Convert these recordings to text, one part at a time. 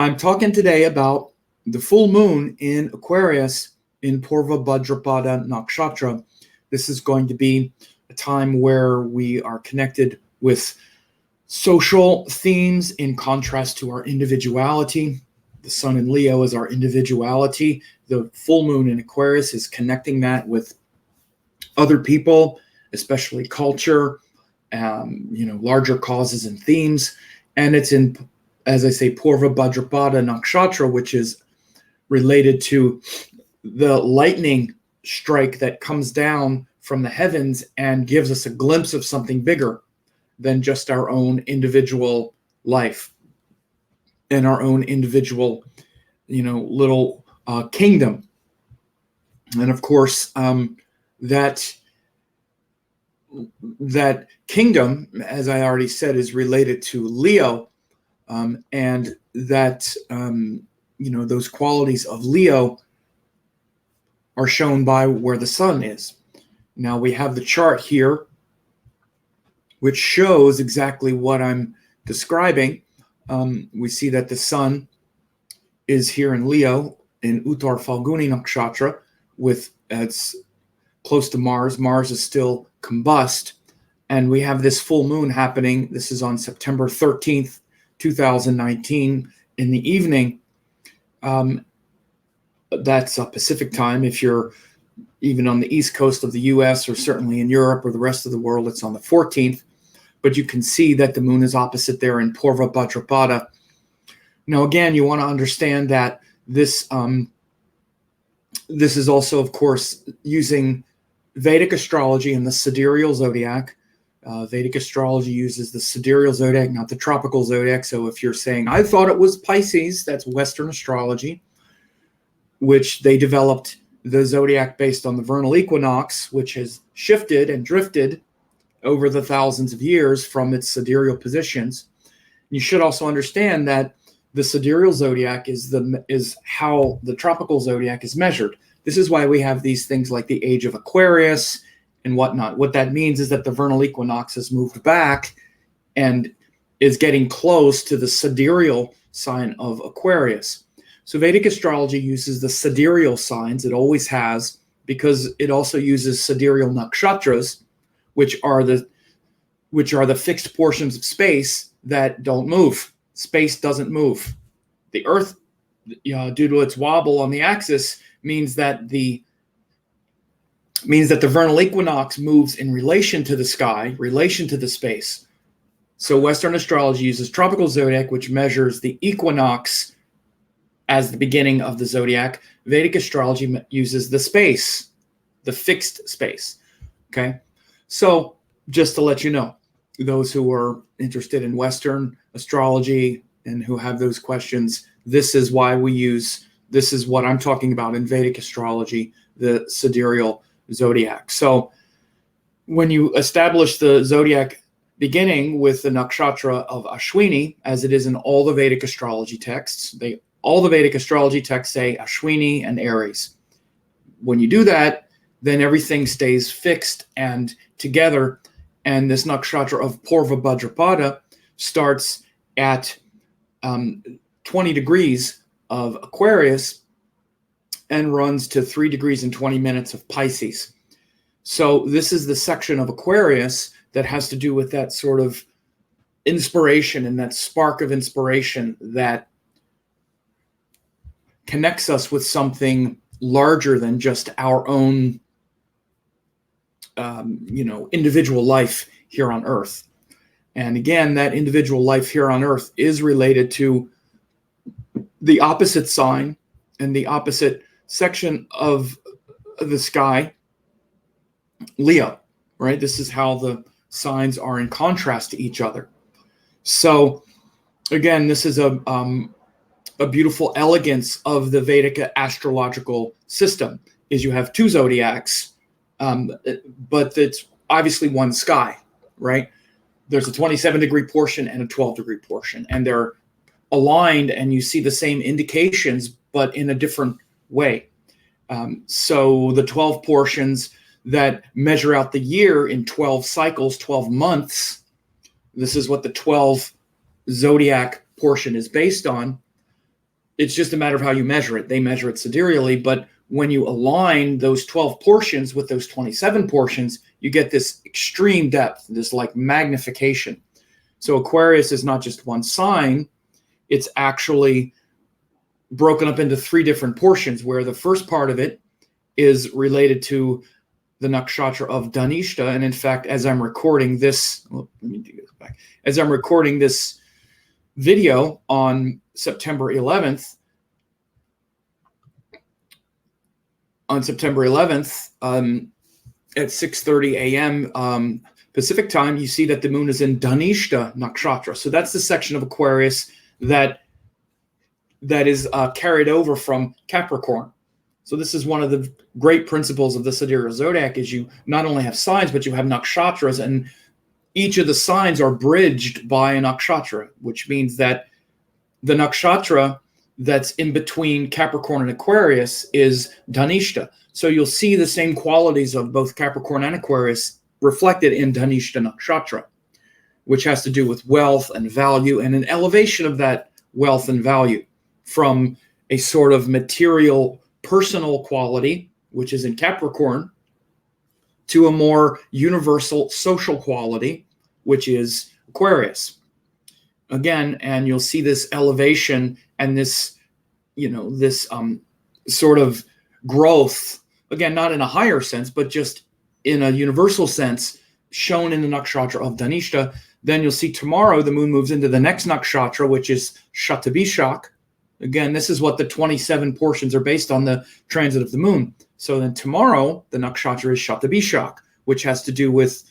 I'm talking today about the full moon in Aquarius in Purva Bhadrapada Nakshatra. This is going to be a time where we are connected with social themes in contrast to our individuality. The sun in Leo is our individuality. The full moon in Aquarius is connecting that with other people, especially culture, larger causes and themes. And it's in, as I say, Purva Bhadrapada Nakshatra, which is related to the lightning strike that comes down from the heavens and gives us a glimpse of something bigger than just our own individual life and our own individual, little kingdom. And of course, that kingdom, as I already said, is related to Leo, and that those qualities of Leo are shown by where the sun is. Now we have the chart here, which shows exactly what I'm describing. We see that the sun is here in Leo in Uttar Falguni Nakshatra, it's close to Mars. Mars is still combust, and we have this full moon happening. This is on September 13th, 2019 in the evening. That's Pacific time. If you're even on the east coast of the US or certainly in Europe or the rest of the world, it's on the 14th. But you can see that the moon is opposite there in Purva Bhadrapada. Now, again, you want to understand that this is also, of course, using Vedic astrology and the Sidereal Zodiac. Vedic astrology uses the Sidereal Zodiac, not the tropical Zodiac. So if you're saying, I thought it was Pisces, that's Western astrology, which they developed the Zodiac based on the vernal equinox, which has shifted and drifted over the thousands of years from its sidereal positions. You should also understand that the Sidereal Zodiac is how the tropical Zodiac is measured. This is why we have these things like the age of Aquarius and whatnot. What that means is that the vernal equinox has moved back and is getting close to the sidereal sign of Aquarius. So Vedic astrology uses the sidereal signs. It always has, because it also uses sidereal nakshatras, which are the fixed portions of space that don't move. Space doesn't move. The Earth, due to its wobble on the axis, means that the vernal equinox moves in relation to the sky, relation to the space. So Western astrology uses tropical zodiac, which measures the equinox as the beginning of the zodiac. Vedic astrology uses the space, the fixed space. Okay? So just to let you know, those who are interested in Western astrology and who have those questions, this is what I'm talking about in Vedic astrology, the sidereal zodiac. So when you establish the zodiac beginning with the nakshatra of Ashwini, as it is in all the Vedic astrology texts, all the Vedic astrology texts say Ashwini and Aries. When you do that, then everything stays fixed and together. And this nakshatra of Purva Bhadrapada starts at 20 degrees of Aquarius and runs to 3 degrees and 20 minutes of Pisces. So this is the section of Aquarius that has to do with that sort of inspiration and that spark of inspiration that connects us with something larger than just our own individual life here on Earth. And again, that individual life here on Earth is related to the opposite sign and the opposite section of the sky, Leo, right? This is how the signs are in contrast to each other. So again, this is a beautiful elegance of the Vedic astrological system, is you have two zodiacs, but it's obviously one sky, right? There's a 27-degree portion and a 12-degree portion, and they're aligned, and you see the same indications, but in a different way. So the 12 portions that measure out the year in 12 cycles, 12 months, this is what the 12 zodiac portion is based on. It's just a matter of how you measure it. They measure it sidereally, but when you align those 12 portions with those 27 portions, you get this extreme depth, this like magnification. So Aquarius is not just one sign, it's actually broken up into 3 different portions, where the first part of it is related to the nakshatra of Dhanishta. And in fact, as I'm recording this, as I'm recording this video on September 11th, at 6:30 a.m. Pacific time, you see that the moon is in Dhanishta nakshatra. So that's the section of Aquarius that is carried over from Capricorn. So this is one of the great principles of the Sidereal Zodiac, is you not only have signs, but you have nakshatras, and each of the signs are bridged by a nakshatra, which means that the nakshatra that's in between Capricorn and Aquarius is Dhanishta. So you'll see the same qualities of both Capricorn and Aquarius reflected in Dhanishta nakshatra, which has to do with wealth and value and an elevation of that wealth and value from a sort of material personal quality, which is in Capricorn, to a more universal social quality, which is Aquarius. Again, and you'll see this elevation and this, this sort of growth, again, not in a higher sense, but just in a universal sense, shown in the nakshatra of Dhanishta. Then you'll see tomorrow the moon moves into the next nakshatra, which is Shatabishak. Again, this is what the 27 portions are based on, the transit of the moon. So then tomorrow, the nakshatra is Shatabishak, which has to do with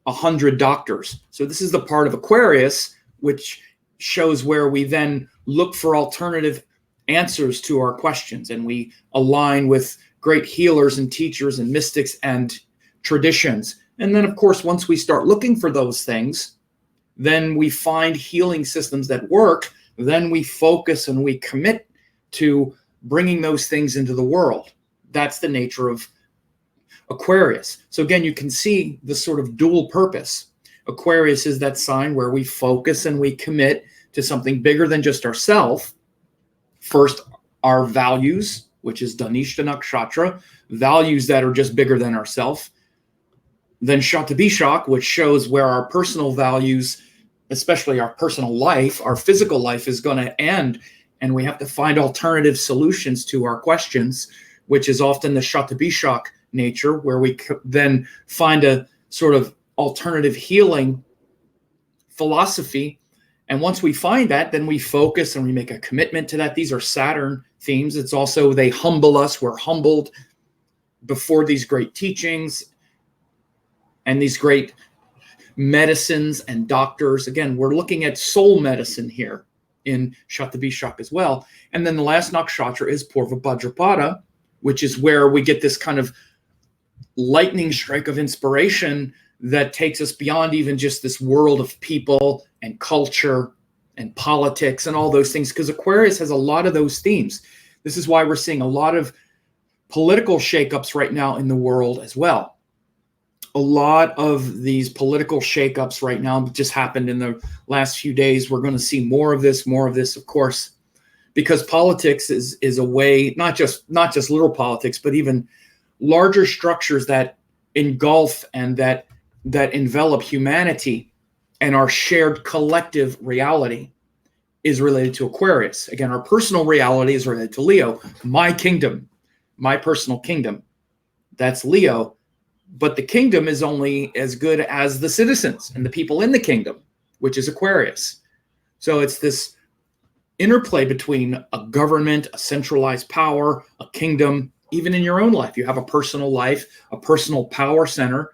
100 doctors. So this is the part of Aquarius which shows where we then look for alternative answers to our questions, and we align with great healers and teachers and mystics and traditions. And then, of course, once we start looking for those things, then we find healing systems that work. Then we focus and we commit to bringing those things into the world. That's the nature of Aquarius. So again, you can see the sort of dual purpose. Aquarius is that sign where we focus and we commit to something bigger than just ourselves. First, our values, which is Dhanishta nakshatra, values that are just bigger than ourselves. Then Shatabishak, which shows where our personal values, especially our personal life, our physical life, is going to end, and we have to find alternative solutions to our questions, which is often the Shatabishak nature, where we then find a sort of alternative healing philosophy. And once we find that, then we focus and we make a commitment to that. These are Saturn themes. It's also, they humble us. We're humbled before these great teachings and these great medicines and doctors. Again, we're looking at soul medicine here in Shatabishak as well. And then the last nakshatra is Purva Bhadrapada, which is where we get this kind of lightning strike of inspiration that takes us beyond even just this world of people and culture and politics and all those things, because Aquarius has a lot of those themes. This is why we're seeing a lot of political shakeups right now in the world as well. A lot of these political shakeups right now just happened in the last few days. We're going to see more of this, of course, because politics is a way, not just little politics, but even larger structures that engulf and that envelop humanity and our shared collective reality is related to Aquarius. Again, our personal reality is related to Leo. My kingdom, my personal kingdom, that's Leo. But the kingdom is only as good as the citizens and the people in the kingdom, which is Aquarius. So it's this interplay between a government, a centralized power, a kingdom. Even in your own life, you have a personal life, a personal power center.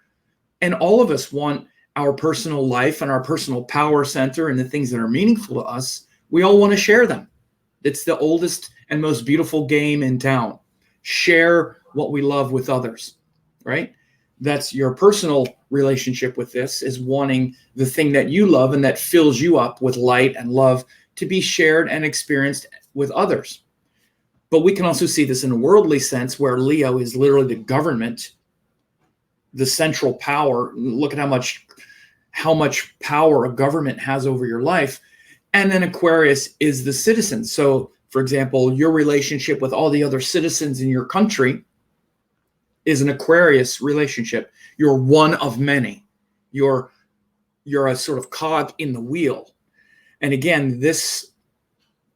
And all of us want our personal life and our personal power center and the things that are meaningful to us. We all want to share them. It's the oldest and most beautiful game in town. Share what we love with others, right? That's your personal relationship with this, is wanting the thing that you love and that fills you up with light and love to be shared and experienced with others. But we can also see this in a worldly sense, where Leo is literally the government, the central power. Look at how much power a government has over your life. And then Aquarius is the citizen. So For example, your relationship with all the other citizens in your country is an Aquarius relationship. You're one of many. You're a sort of cog in the wheel. And again, this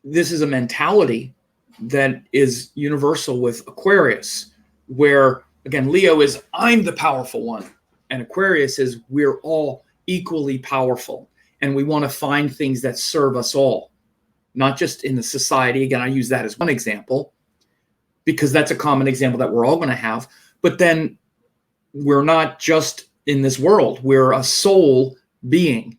is a mentality that is universal with Aquarius, where, again, Leo is, I'm the powerful one. And Aquarius is, we're all equally powerful. And we want to find things that serve us all, not just in the society. Again, I use that as one example because that's a common example that we're all going to have. But then we're not just in this world. We're a soul being.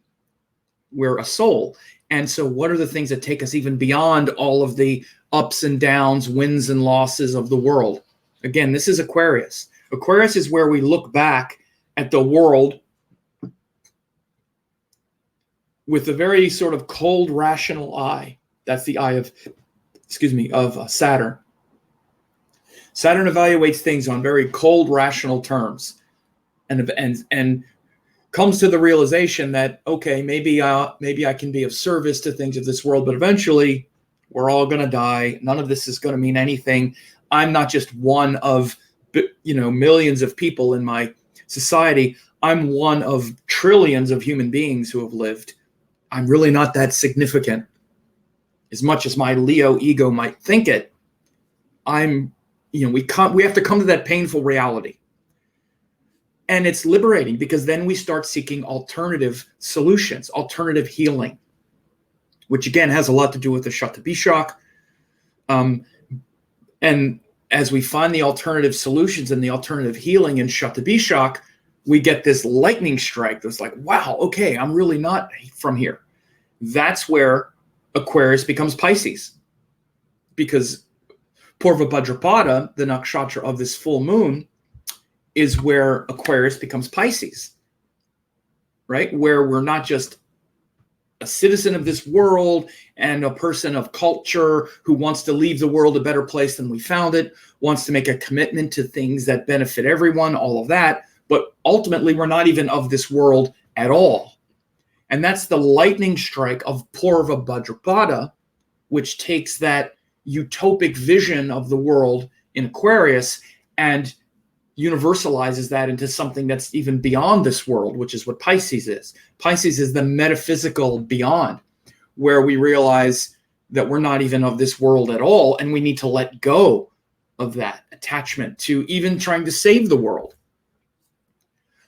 We're a soul. And so what are the things that take us even beyond all of the ups and downs, wins and losses of the world? Again, this is Aquarius. Aquarius is where we look back at the world with a very sort of cold, rational eye. That's the eye of, Saturn. Saturn evaluates things on very cold, rational terms, and comes to the realization that, okay, maybe I can be of service to things of this world, but eventually we're all going to die. None of this is going to mean anything. I'm not just one of, millions of people in my society. I'm one of trillions of human beings who have lived. I'm really not that significant. As much as my Leo ego might think it, we have to come to that painful reality. And it's liberating because then we start seeking alternative solutions, alternative healing, which again has a lot to do with the Shatabishak. And as we find the alternative solutions and the alternative healing in Shatabishak, we get this lightning strike that's like, wow, okay, I'm really not from here. That's where Aquarius becomes Pisces, because Purva Bhadrapada, the nakshatra of this full moon, is where Aquarius becomes Pisces, right? Where we're not just a citizen of this world and a person of culture who wants to leave the world a better place than we found it, wants to make a commitment to things that benefit everyone, all of that. But ultimately, we're not even of this world at all. And that's the lightning strike of Purva Bhadrapada, which takes that utopic vision of the world in Aquarius and universalizes that into something that's even beyond this world, which is what Pisces is. Pisces is the metaphysical beyond, where we realize that we're not even of this world at all, and we need to let go of that attachment to even trying to save the world.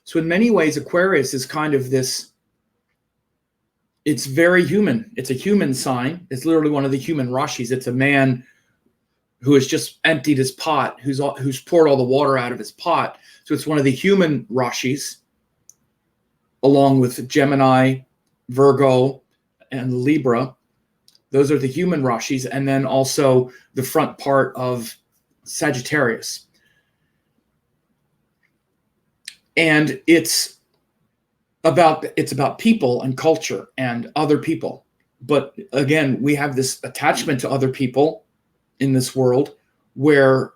So in many ways, Aquarius is kind of this, it's very human. It's a human sign. It's literally one of the human rashis. It's a man who has just emptied his pot, who's poured all the water out of his pot. So it's one of the human rashis, along with Gemini, Virgo, and Libra. Those are the human rashis, and then also the front part of Sagittarius. And it's about people and culture and other people. But again, we have this attachment to other people in this world where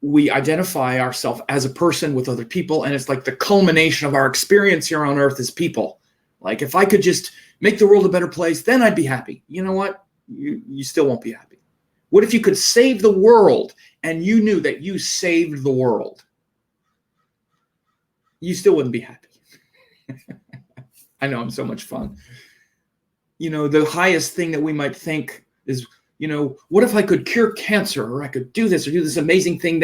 we identify ourselves as a person with other people, and it's like the culmination of our experience here on Earth as people. Like, if I could just make the world a better place, then I'd be happy. You know what? You still won't be happy. What if you could save the world and you knew that you saved the world? You still wouldn't be happy. I know, I'm so much fun. The highest thing that we might think is, what if I could cure cancer, or I could do this or do this amazing thing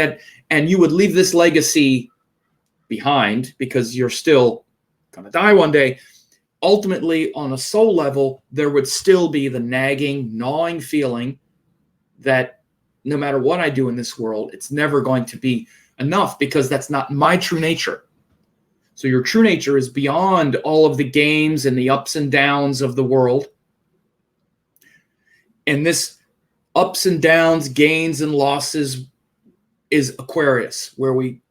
and you would leave this legacy behind because you're still going to die one day. Ultimately, on a soul level, there would still be the nagging, gnawing feeling that no matter what I do in this world, it's never going to be enough because that's not my true nature. So your true nature is beyond all of the games and the ups and downs of the world. And this ups and downs, gains and losses is Aquarius, where we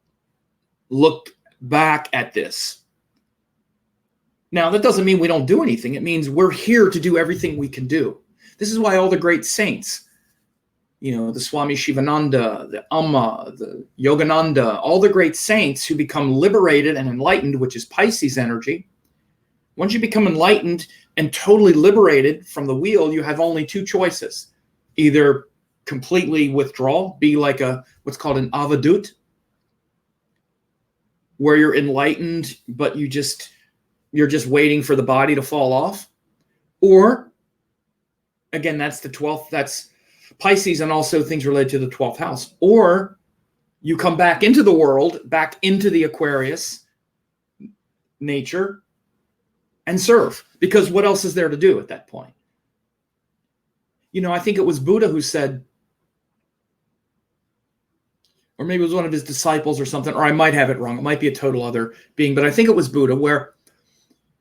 look back at this. Now, that doesn't mean we don't do anything. It means we're here to do everything we can do. This is why all the great saints, the Swami Shivananda, the Amma, the Yogananda, all the great saints who become liberated and enlightened, which is Pisces energy. Once you become enlightened and totally liberated from the wheel, you have only two choices. Either completely withdraw, be like what's called an avadut, where you're enlightened, but you're just waiting for the body to fall off. Or, again, that's the 12th, that's Pisces, and also things related to the 12th house. Or you come back into the world, back into the Aquarius nature, and serve. Because what else is there to do at that point? I think it was Buddha who said, or maybe it was one of his disciples or something, or I might have it wrong. It might be a total other being, but I think it was Buddha, where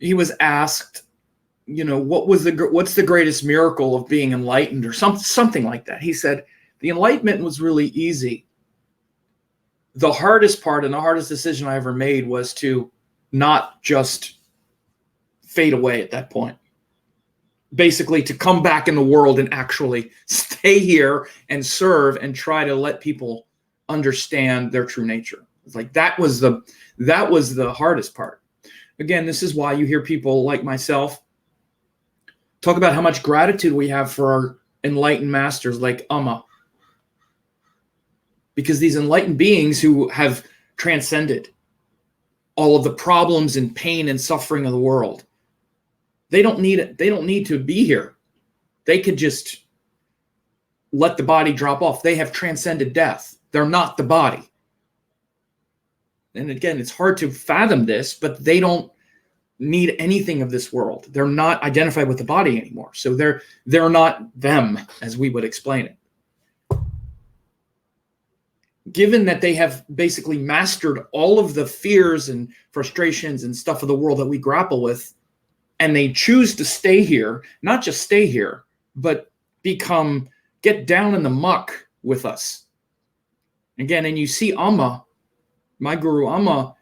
he was asked, what's the greatest miracle of being enlightened, or something like that. He said, the enlightenment was really easy. The hardest part and the hardest decision I ever made was to not just fade away at that point. Basically, to come back in the world and actually stay here and serve and try to let people understand their true nature. It's like that was the hardest part. Again, this is why you hear people like myself talk about how much gratitude we have for our enlightened masters like Amma. Because these enlightened beings who have transcended all of the problems and pain and suffering of the world, they don't need it. They don't need to be here. They could just let the body drop off. They have transcended death. They're not the body. And again, it's hard to fathom this, but they don't need anything of this world. They're not identified with the body anymore. So they're not them, as we would explain it. Given that they have basically mastered all of the fears and frustrations and stuff of the world that we grapple with, and they choose to stay here, not just stay here, but get down in the muck with us. Again, and you see Amma, my guru Amma,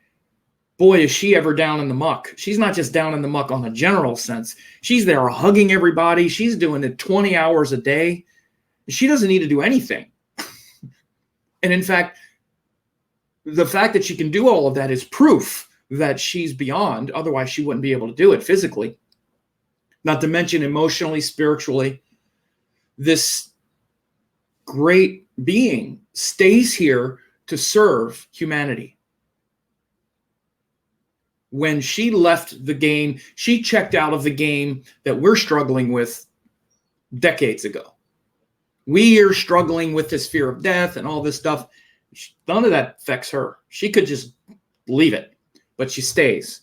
boy, is she ever down in the muck. She's not just down in the muck on a general sense. She's there hugging everybody. She's doing it 20 hours a day. She doesn't need to do anything. And in fact, the fact that she can do all of that is proof that she's beyond. Otherwise, she wouldn't be able to do it physically. Not to mention emotionally, spiritually. This great being stays here to serve humanity. When she left the game, she checked out of the game that we're struggling with decades ago. We are struggling with this fear of death and all this stuff. None of that affects her. She could just leave it, but she stays.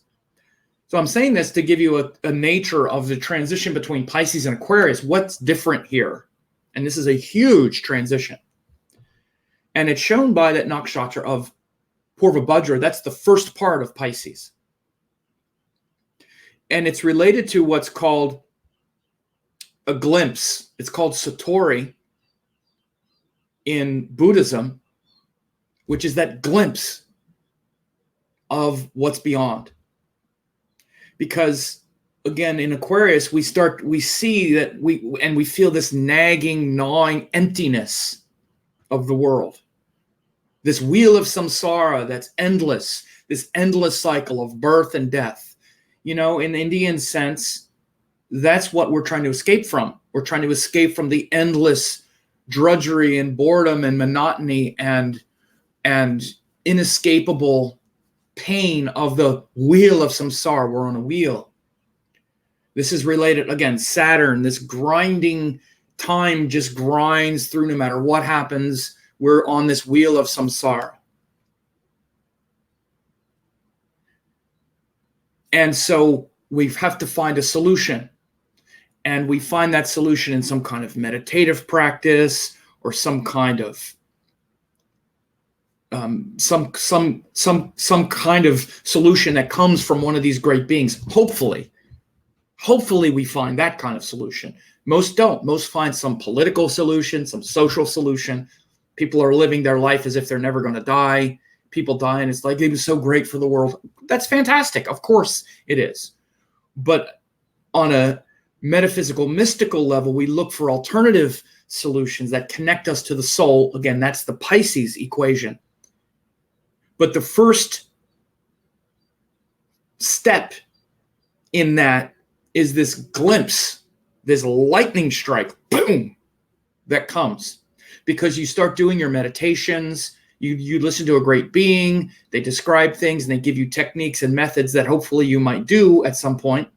So I'm saying this to give you a nature of the transition between Pisces and Aquarius. What's different here? And this is a huge transition. And it's shown by that nakshatra of Purva Bhadrapada. That's the first part of Pisces. And it's related to what's called a glimpse. It's called Satori in Buddhism, which is that glimpse of what's beyond. Because again, in Aquarius, we see that we feel this nagging, gnawing emptiness of the world. This wheel of samsara that's endless, this endless cycle of birth and death. In the Indian sense, that's what we're trying to escape from. We're trying to escape from the endless drudgery and boredom and monotony and inescapable pain of the wheel of samsara. We're on a wheel. This is related, again, Saturn, this grinding time just grinds through no matter what happens. We're on this wheel of samsara. And so we have to find a solution. And we find that solution in some kind of meditative practice or some kind of some kind of solution that comes from one of these great beings. Hopefully we find that kind of solution. Most don't. Most find some political solution, some social solution. People are living their life as if they're never going to die. People die and it's like, it was so great for the world. That's fantastic. Of course it is. But on a metaphysical, mystical level, we look for alternative solutions that connect us to the soul. Again, that's the Pisces equation. But the first step in that is this glimpse, this lightning strike, boom, that comes. because you start doing your meditations. You listen to a great being, they describe things and they give you techniques and methods that hopefully you might do at some point.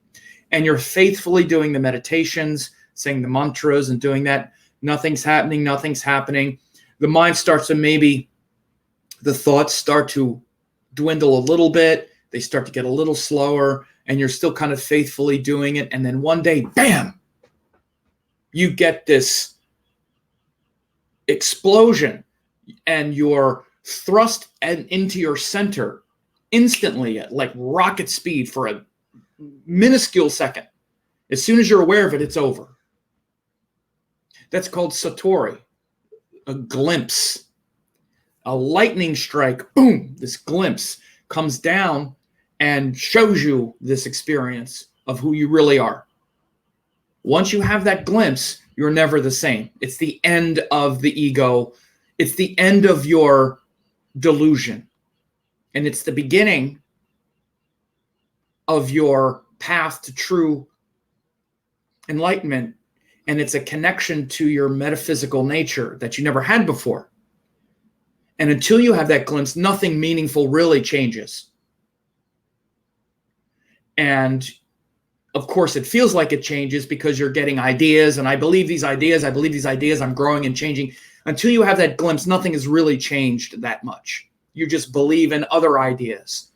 And you're faithfully doing the meditations, saying the mantras and doing that. Nothing's happening. The mind starts to the thoughts start to dwindle a little bit. They start to get a little slower and you're still kind of faithfully doing it. And then one day, bam, you get this explosion and you're thrust into your center instantly at like rocket speed for a minuscule second. As soon as you're aware of it, it's over. That's called Satori, a glimpse, a lightning strike. Boom, this glimpse comes down and shows you this experience of who you really are. Once you have that glimpse, you're never the same. It's the end of the ego. It's the end of your delusion. And it's the beginning of your path to true enlightenment. And it's a connection to your metaphysical nature that you never had before. And until you have that glimpse, nothing meaningful really changes. And of course, it feels like it changes because you're getting ideas. And I believe these ideas. I'm growing and changing. Until you have that glimpse, nothing has really changed that much. You just believe in other ideas.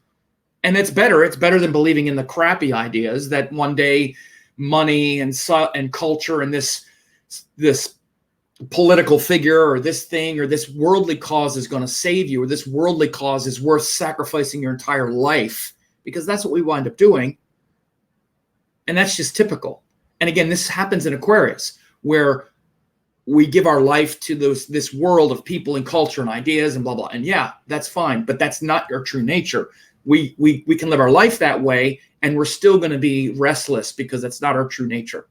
And it's better. It's better than believing in the crappy ideas that one day money and culture and this political figure or this thing or this worldly cause is going to save you, or this worldly cause is worth sacrificing your entire life, because that's what we wind up doing. And that's just typical. And again, this happens in Aquarius, where we give our life to this world of people and culture and ideas and blah, blah. And yeah, that's fine, but that's not your true nature. We can live our life that way, and we're still going to be restless because that's not our true nature.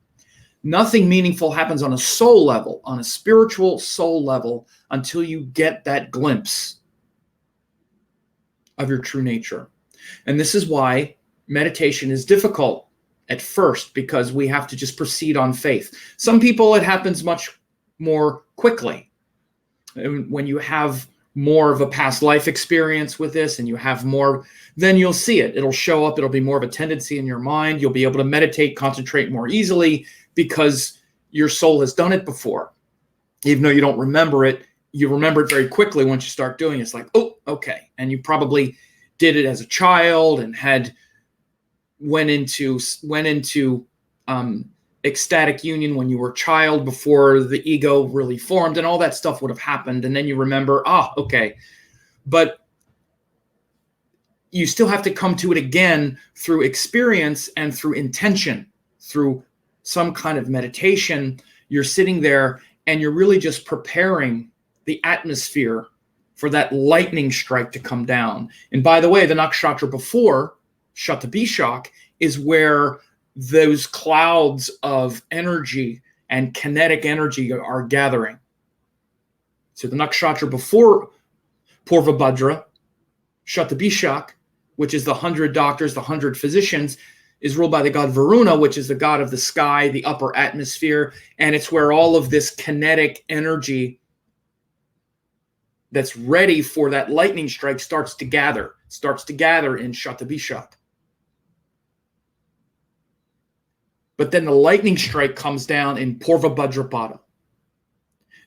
Nothing meaningful happens on a soul level, on a spiritual soul level, until you get that glimpse of your true nature. And this is why meditation is difficult at first, because we have to just proceed on faith. Some people, it happens much more quickly. When you have more of a past life experience with this and you have more, then you'll see it. It'll show up. It'll be more of a tendency in your mind. You'll be able to meditate, concentrate more easily because your soul has done it before. Even though you don't remember it, you remember it very quickly once you start doing it. It's like, oh, okay. And you probably did it as a child and went into ecstatic union when you were a child before the ego really formed, and all that stuff would have happened. And then you remember, okay. But you still have to come to it again through experience and through intention, through some kind of meditation. You're sitting there and you're really just preparing the atmosphere for that lightning strike to come down. And by the way, the nakshatra before Shatabishak is where those clouds of energy and kinetic energy are gathering. So the nakshatra before Purva Bhadrapada, Shatabishak, which is the 100 doctors, the 100 physicians, is ruled by the god Varuna, which is the god of the sky, the upper atmosphere. And it's where all of this kinetic energy that's ready for that lightning strike starts to gather in Shatabishak. But then the lightning strike comes down in Purva Bhadrapada.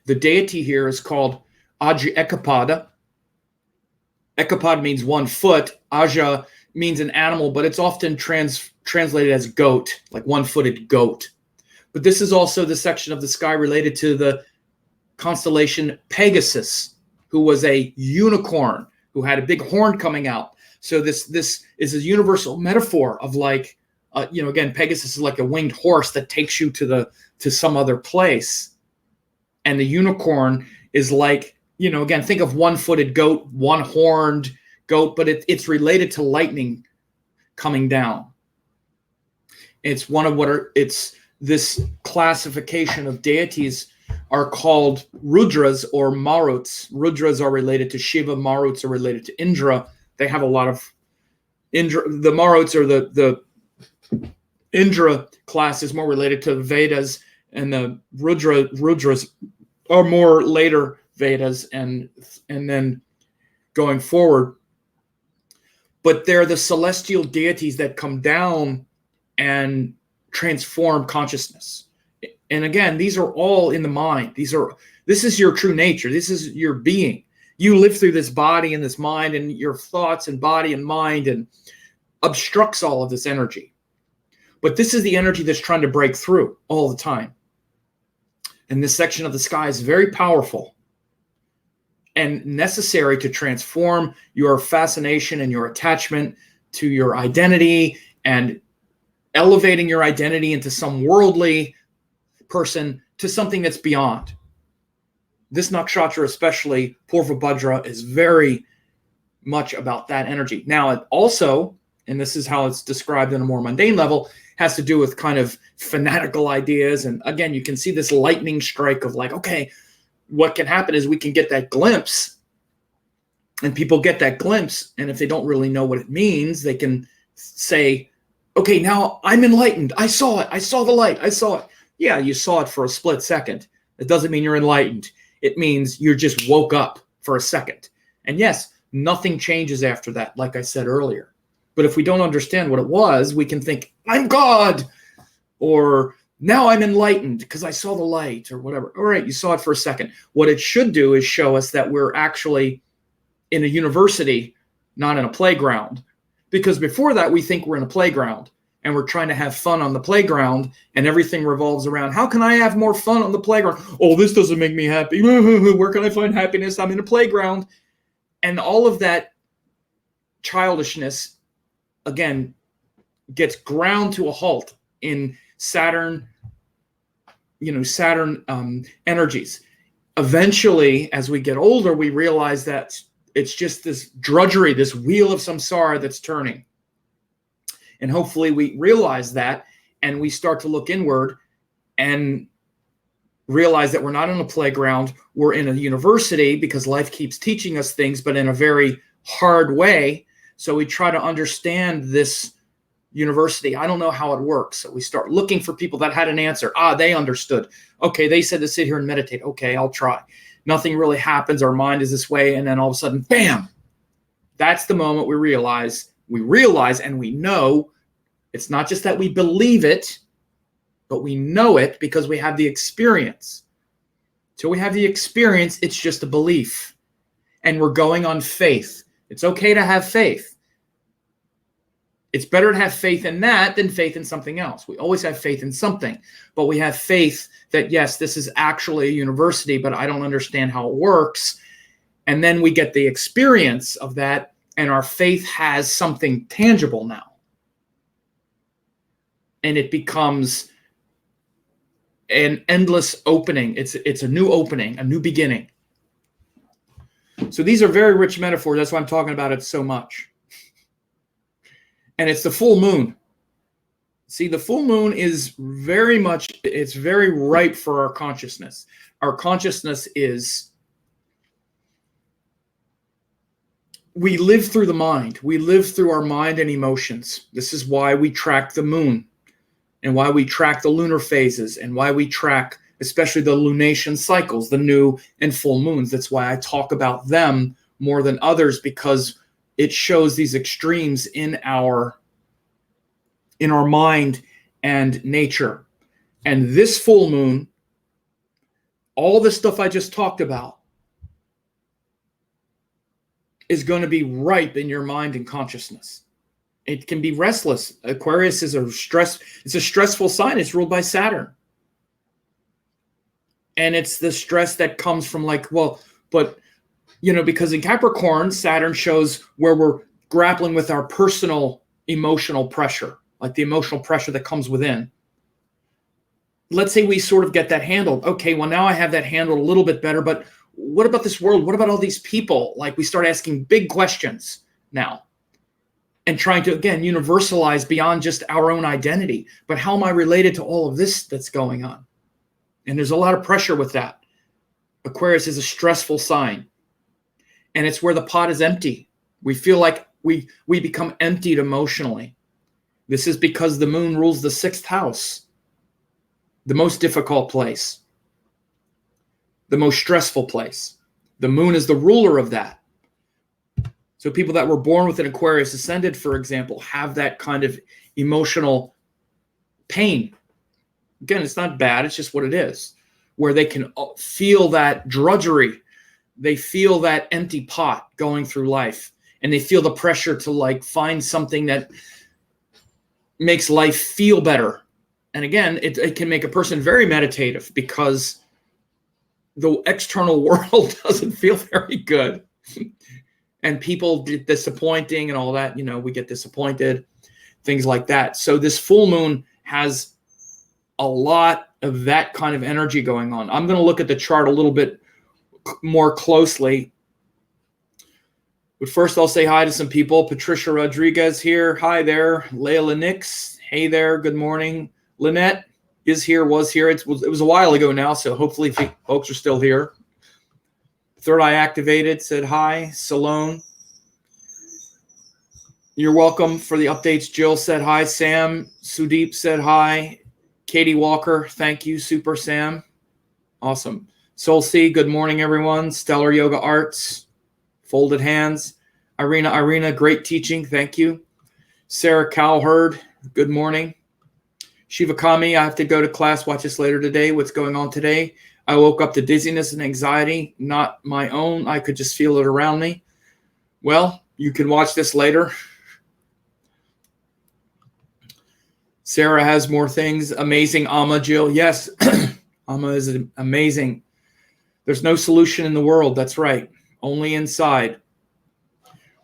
The deity here is called Aja Ekapada. Ekapada means 1 foot. Aja means an animal, but it's often translated as goat, like 1-footed goat. But this is also the section of the sky related to the constellation Pegasus, who was a unicorn who had a big horn coming out. So this is a universal metaphor of like, again, Pegasus is like a winged horse that takes you to some other place. And the unicorn is like, again, think of 1-footed goat, 1-horned goat, but it's related to lightning coming down. It's it's this classification of deities are called Rudras or Maruts. Rudras are related to Shiva, Maruts are related to Indra. They have a lot of Indra. The Maruts are the Indra class is more related to the Vedas, and the Rudras or more later Vedas and then going forward. But they're the celestial deities that come down and transform consciousness. And again, these are all in the mind. This is your true nature. This is your being. You live through this body and this mind, and your thoughts and body and mind, and obstructs all of this energy. But this is the energy that's trying to break through all the time. And this section of the sky is very powerful and necessary to transform your fascination and your attachment to your identity, and elevating your identity into some worldly person to something that's beyond. This nakshatra, especially Purva Bhadra, is very much about that energy. Now, it also, and this is how it's described on a more mundane level, has to do with kind of fanatical ideas. And again, you can see this lightning strike of like, okay, what can happen is we can get that glimpse, and people get that glimpse, and if they don't really know what it means, they can say, okay, now I'm enlightened. I saw it. I saw the light. I saw it. Yeah, you saw it for a split second. It doesn't mean you're enlightened. It means you just woke up for a second. And yes, nothing changes after that, like I said earlier. But if we don't understand what it was, we can think, I'm God, or now I'm enlightened because I saw the light, or whatever. All right, you saw it for a second. What it should do is show us that we're actually in a university, not in a playground. Because before that, we think we're in a playground, and we're trying to have fun on the playground, and everything revolves around, how can I have more fun on the playground? Oh, this doesn't make me happy. Where can I find happiness? I'm in a playground. And all of that childishness, again, gets ground to a halt in Saturn, energies. Eventually, as we get older, we realize that it's just this drudgery, this wheel of samsara that's turning. And hopefully we realize that, and we start to look inward and realize that we're not in a playground, we're in a university, because life keeps teaching us things, but in a very hard way. So we try to understand this university. I don't know how it works. So we start looking for people that had an answer. They understood. Okay, they said to sit here and meditate. Okay, I'll try. Nothing really happens. Our mind is this way. And then all of a sudden, bam, that's the moment we realize and we know it's not just that we believe it, but we know it because we have the experience. Till we have the experience, it's just a belief. And we're going on faith. It's okay to have faith. It's better to have faith in that than faith in something else. We always have faith in something, but we have faith that, yes, this is actually a university, but I don't understand how it works. And then we get the experience of that, and our faith has something tangible now. And it becomes an endless opening. It's a new opening, a new beginning. So these are very rich metaphors. That's why I'm talking about it so much. And it's the full moon. See, the full moon is it's very ripe for our consciousness. Our consciousness is, we live through the mind. We live through our mind and emotions. This is why we track the moon, and why we track the lunar phases, and why we track especially the lunation cycles, the new and full moons. That's why I talk about them more than others, because it shows these extremes in our mind and nature. And this full moon, all the stuff I just talked about, is going to be ripe in your mind and consciousness. It can be restless. Aquarius is it's a stressful sign. It's ruled by Saturn. And it's the stress that comes from because in Capricorn, Saturn shows where we're grappling with our personal emotional pressure, like the emotional pressure that comes within. Let's say we sort of get that handled. Okay, well, now I have that handled a little bit better, but what about this world? What about all these people? Like, we start asking big questions now and trying to, again, universalize beyond just our own identity. But how am I related to all of this that's going on? And there's a lot of pressure with that. Aquarius is a stressful sign. And it's where the pot is empty. We feel like we become emptied emotionally. This is because the moon rules the 6th house, the most difficult place. the most stressful place. The moon is the ruler of that. So people that were born with an Aquarius ascendant, for example, have that kind of emotional pain. Again, it's not bad. It's just what it is, where they can feel that drudgery. They feel that empty pot going through life, and they feel the pressure to like find something that makes life feel better. And again, it can make a person very meditative because the external world doesn't feel very good. And people get disappointing and all that, we get disappointed, things like that. So this full moon has a lot of that kind of energy going on. I'm going to look at the chart a little bit more closely. But first, I'll say hi to some people. Patricia Rodriguez here. Hi there. Layla Nix. Hey there. Good morning. Lynette is here, was here. It was a while ago now, so hopefully folks are still here. Third Eye Activated said hi. Salone, you're welcome for the updates. Jill said hi. Sam Sudeep said hi. Katie Walker, thank you. Super Sam. Awesome. Soul C, good morning, everyone. Stellar Yoga Arts. Folded Hands. Irina, great teaching. Thank you. Sarah Cowherd, good morning. Shiva Kami, I have to go to class. Watch this later today. What's going on today? I woke up to dizziness and anxiety, not my own. I could just feel it around me. Well, you can watch this later. Sarah has more things. Amazing Amma, Jill. Yes, Amma is amazing. There's no solution in the world. That's right. Only inside.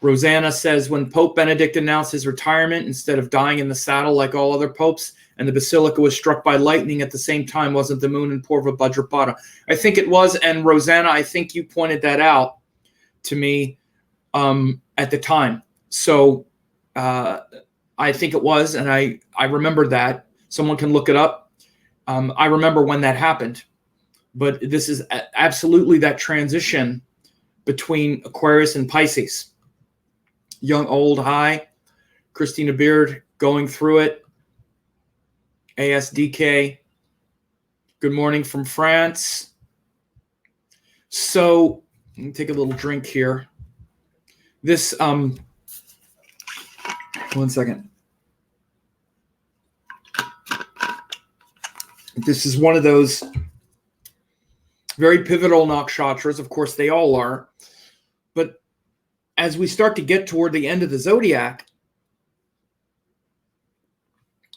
Rosanna says, when Pope Benedict announced his retirement, instead of dying in the saddle like all other popes, and the basilica was struck by lightning at the same time, wasn't the moon in Purva Bhadrapada? I think it was. And Rosanna, I think you pointed that out to me at the time. So I think it was, and I remember that. Someone can look it up. I remember when that happened. But this is absolutely that transition between Aquarius and Pisces. Young, old, high. Christina Beard going through it. ASDK. Good morning from France. So, let me take a little drink here. This, 1 second. This is one of those very pivotal nakshatras. Of course, they all are. But as we start to get toward the end of the zodiac,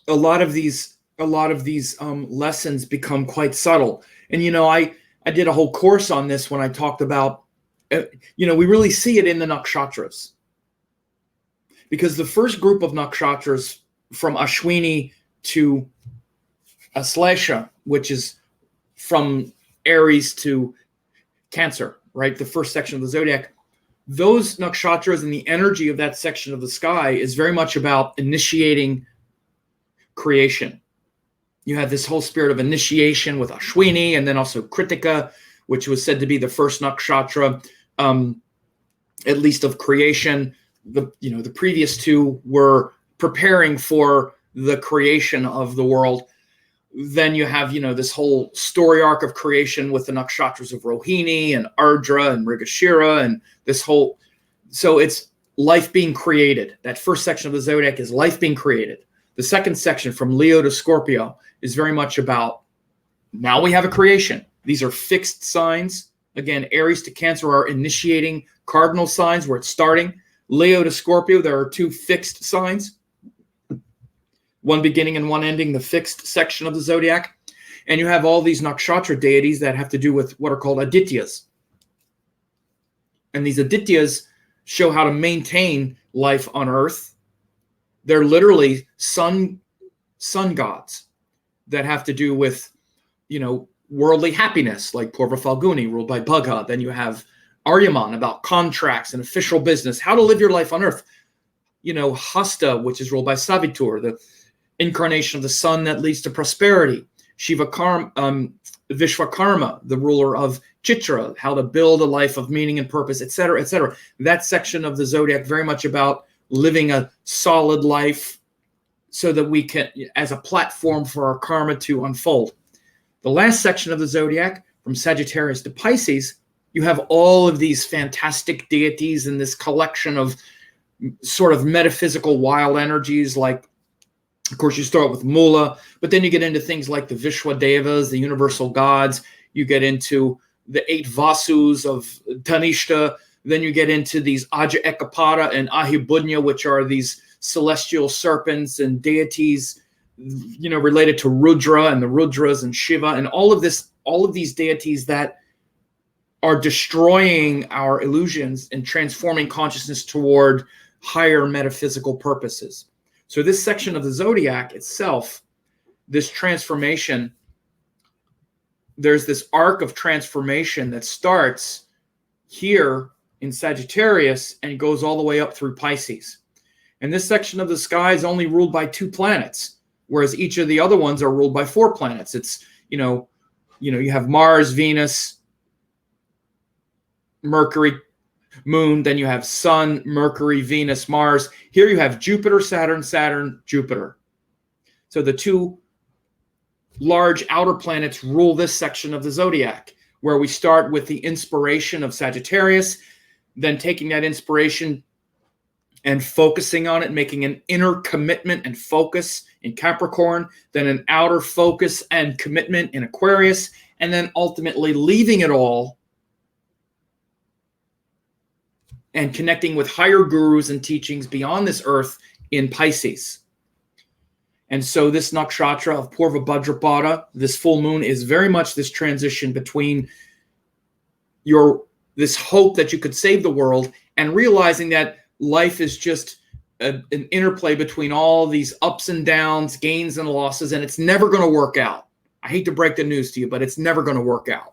a lot of these lessons become quite subtle. And I did a whole course on this when I talked about we really see it in the nakshatras, because the first group of nakshatras from Ashwini to Aslesha, which is from Aries to Cancer, right? The first section of the zodiac. Those nakshatras and the energy of that section of the sky is very much about initiating creation. You have this whole spirit of initiation with Ashwini, and then also Kritika, which was said to be the first nakshatra, at least of creation. The previous two were preparing for the creation of the world. Then you have, this whole story arc of creation with the nakshatras of Rohini and Ardra and Mrigashira, and so it's life being created. That first section of the zodiac is life being created. The second section from Leo to Scorpio is very much about, now we have a creation. These are fixed signs. Again, Aries to Cancer are initiating cardinal signs where it's starting. Leo to Scorpio, there are two fixed signs. One beginning and one ending, the fixed section of the zodiac. And you have all these nakshatra deities that have to do with what are called adityas. And these adityas show how to maintain life on Earth. They're literally sun gods that have to do with, worldly happiness, like Purva Falguni, ruled by Bhagha. Then you have Aryaman about contracts and official business, how to live your life on Earth. Hasta, which is ruled by Savitur, the incarnation of the sun that leads to prosperity. Vishwakarma, the ruler of Chitra, how to build a life of meaning and purpose, etc., etc. That section of the zodiac very much about living a solid life so that we can, as a platform for our karma to unfold. The last section of the zodiac, from Sagittarius to Pisces, you have all of these fantastic deities and this collection of sort of metaphysical wild energies. Like, of course, you start with Mula, but then you get into things like the Vishwadevas, the universal gods. You get into the 8 Vasus of Tanishta. Then you get into these Aja Ekapada and Ahibudnya, which are these celestial serpents and deities, related to Rudra and the Rudras and Shiva and all of these deities that are destroying our illusions and transforming consciousness toward higher metaphysical purposes. So this section of the zodiac itself, this transformation, there's this arc of transformation that starts here in Sagittarius and goes all the way up through Pisces. And this section of the sky is only ruled by 2 planets, whereas each of the other ones are ruled by 4 planets. It's, you have Mars, Venus, Mercury, Moon, then you have Sun, Mercury, Venus, Mars. Here you have Jupiter, Saturn, Jupiter. So the 2 large outer planets rule this section of the zodiac, where we start with the inspiration of Sagittarius, then taking that inspiration and focusing on it, making an inner commitment and focus in Capricorn, then an outer focus and commitment in Aquarius, and then ultimately leaving it all and connecting with higher gurus and teachings beyond this earth in Pisces. And so this nakshatra of Purva Bhadrapada, this full moon, is very much this transition between this hope that you could save the world and realizing that life is just an interplay between all these ups and downs, gains and losses, and it's never going to work out. I hate to break the news to you, but it's never going to work out.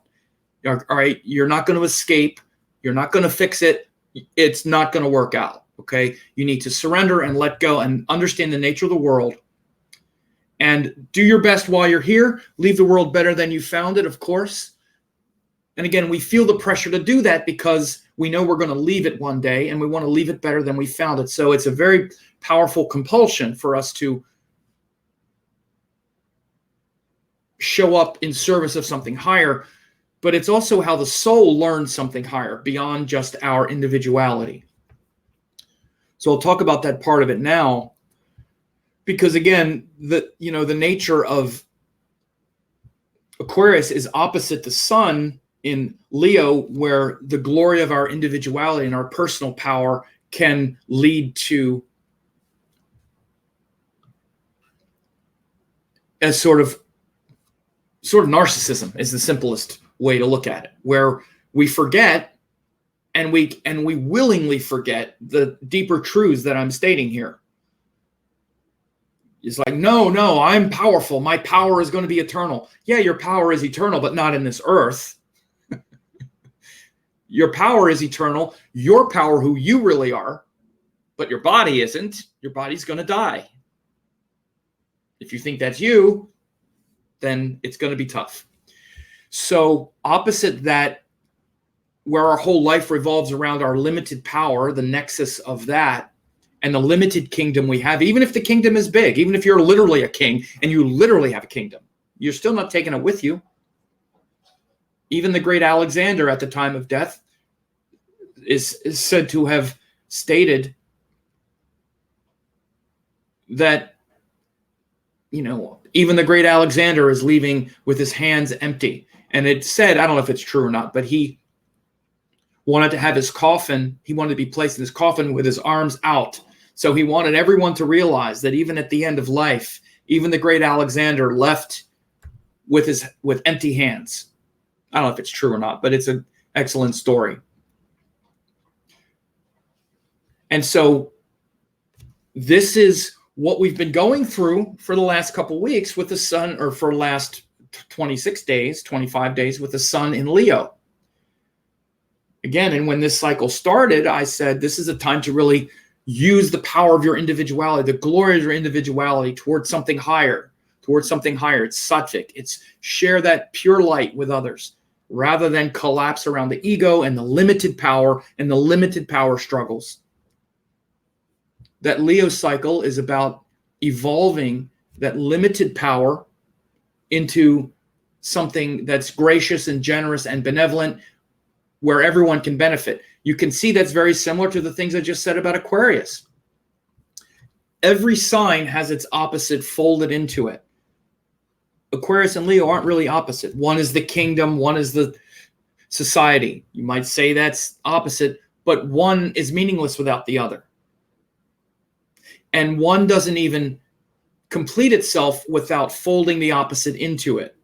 All right, you're not going to escape. You're not going to fix it. It's not going to work out, okay? You need to surrender and let go and understand the nature of the world and do your best while you're here. Leave the world better than you found it, of course. And again, we feel the pressure to do that because we know we're going to leave it one day and we want to leave it better than we found it. So it's a very powerful compulsion for us to show up in service of something higher. But it's also how the soul learns something higher beyond just our individuality. So I'll talk about that part of it now, because again, the nature of Aquarius is opposite the sun in Leo, where the glory of our individuality and our personal power can lead to a sort of narcissism is the simplest way to look at it, where we forget and we willingly forget the deeper truths that I'm stating here. It's like, no, I'm powerful. My power is going to be eternal. Yeah, your power is eternal, but not in this earth. Your power is eternal. Your power, who you really are, but your body isn't. Your body's going to die. If you think that's you, then it's going to be tough. So opposite that, where our whole life revolves around our limited power, the nexus of that, and the limited kingdom we have, even if the kingdom is big, even if you're literally a king and you literally have a kingdom, you're still not taking it with you. Even the great Alexander at the time of death is said to have stated that, even the great Alexander is leaving with his hands empty. And it said, I don't know if it's true or not, but he wanted to have his coffin. He wanted to be placed in his coffin with his arms out. So he wanted everyone to realize that even at the end of life, even the great Alexander left with empty hands. I don't know if it's true or not, but it's an excellent story. And so this is what we've been going through for the last couple of weeks with the sun, or for the last 26 days, 25 days with the sun in Leo. Again, and when this cycle started, I said, this is a time to really use the power of your individuality, the glory of your individuality towards something higher, It's sattvic. It's share that pure light with others rather than collapse around the ego and the limited power and the limited power struggles. That Leo cycle is about evolving that limited power into something that's gracious and generous and benevolent, where everyone can benefit. You can see that's very similar to the things I just said about Aquarius. Every sign has its opposite folded into it. Aquarius and Leo aren't really opposite. One is the kingdom, one is the society. You might say that's opposite, but one is meaningless without the other. And one doesn't even complete itself without folding the opposite into it.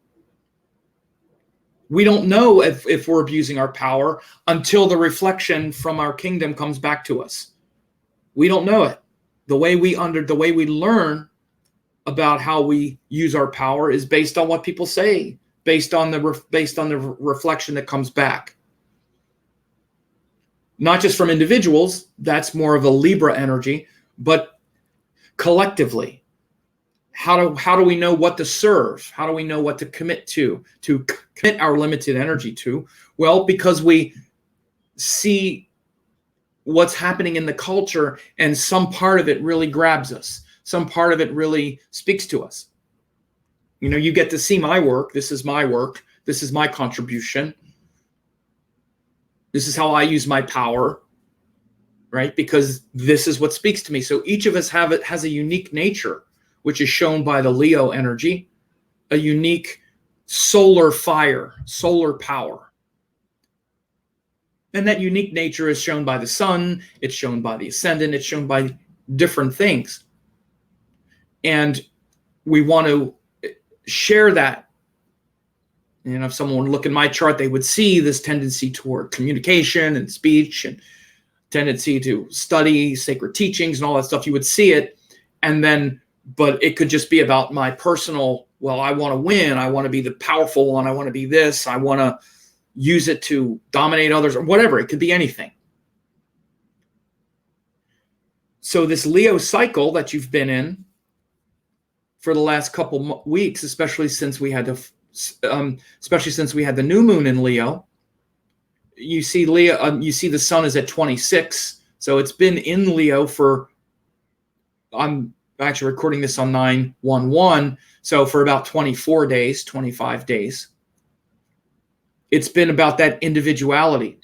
We don't know if we're abusing our power until the reflection from our kingdom comes back to us. We don't know it. The way we learn about how we use our power is based on what people say, based on the reflection that comes back. Not just from individuals, that's more of a Libra energy, but collectively. How do we know what to serve? How do we know what to commit to commit our limited energy to? Well, because we see what's happening in the culture, and some part of it really grabs us. Some part of it really speaks to us. You know, you get to see my work. This is my work. This is my contribution. This is how I use my power, right? Because this is what speaks to me. So each of us has a unique nature, which is shown by the Leo energy, a unique solar fire, solar power. And that unique nature is shown by the sun, it's shown by the ascendant, it's shown by different things. And we want to share that. You know, if someone would look in my chart, they would see this tendency toward communication and speech and tendency to study sacred teachings and all that stuff. You would see it. And then, but it could just be about my personal, well, I want to win. I want to be the powerful one. I want to be this. I want to use it to dominate others or whatever. It could be anything. So this Leo cycle that you've been in for the last couple weeks, especially since we had the new moon in Leo, you see Leo. You see the sun is at 26, so it's been in Leo for. I'm actually recording this on 9/11, so for about 24 days, 25 days. It's been about that individuality.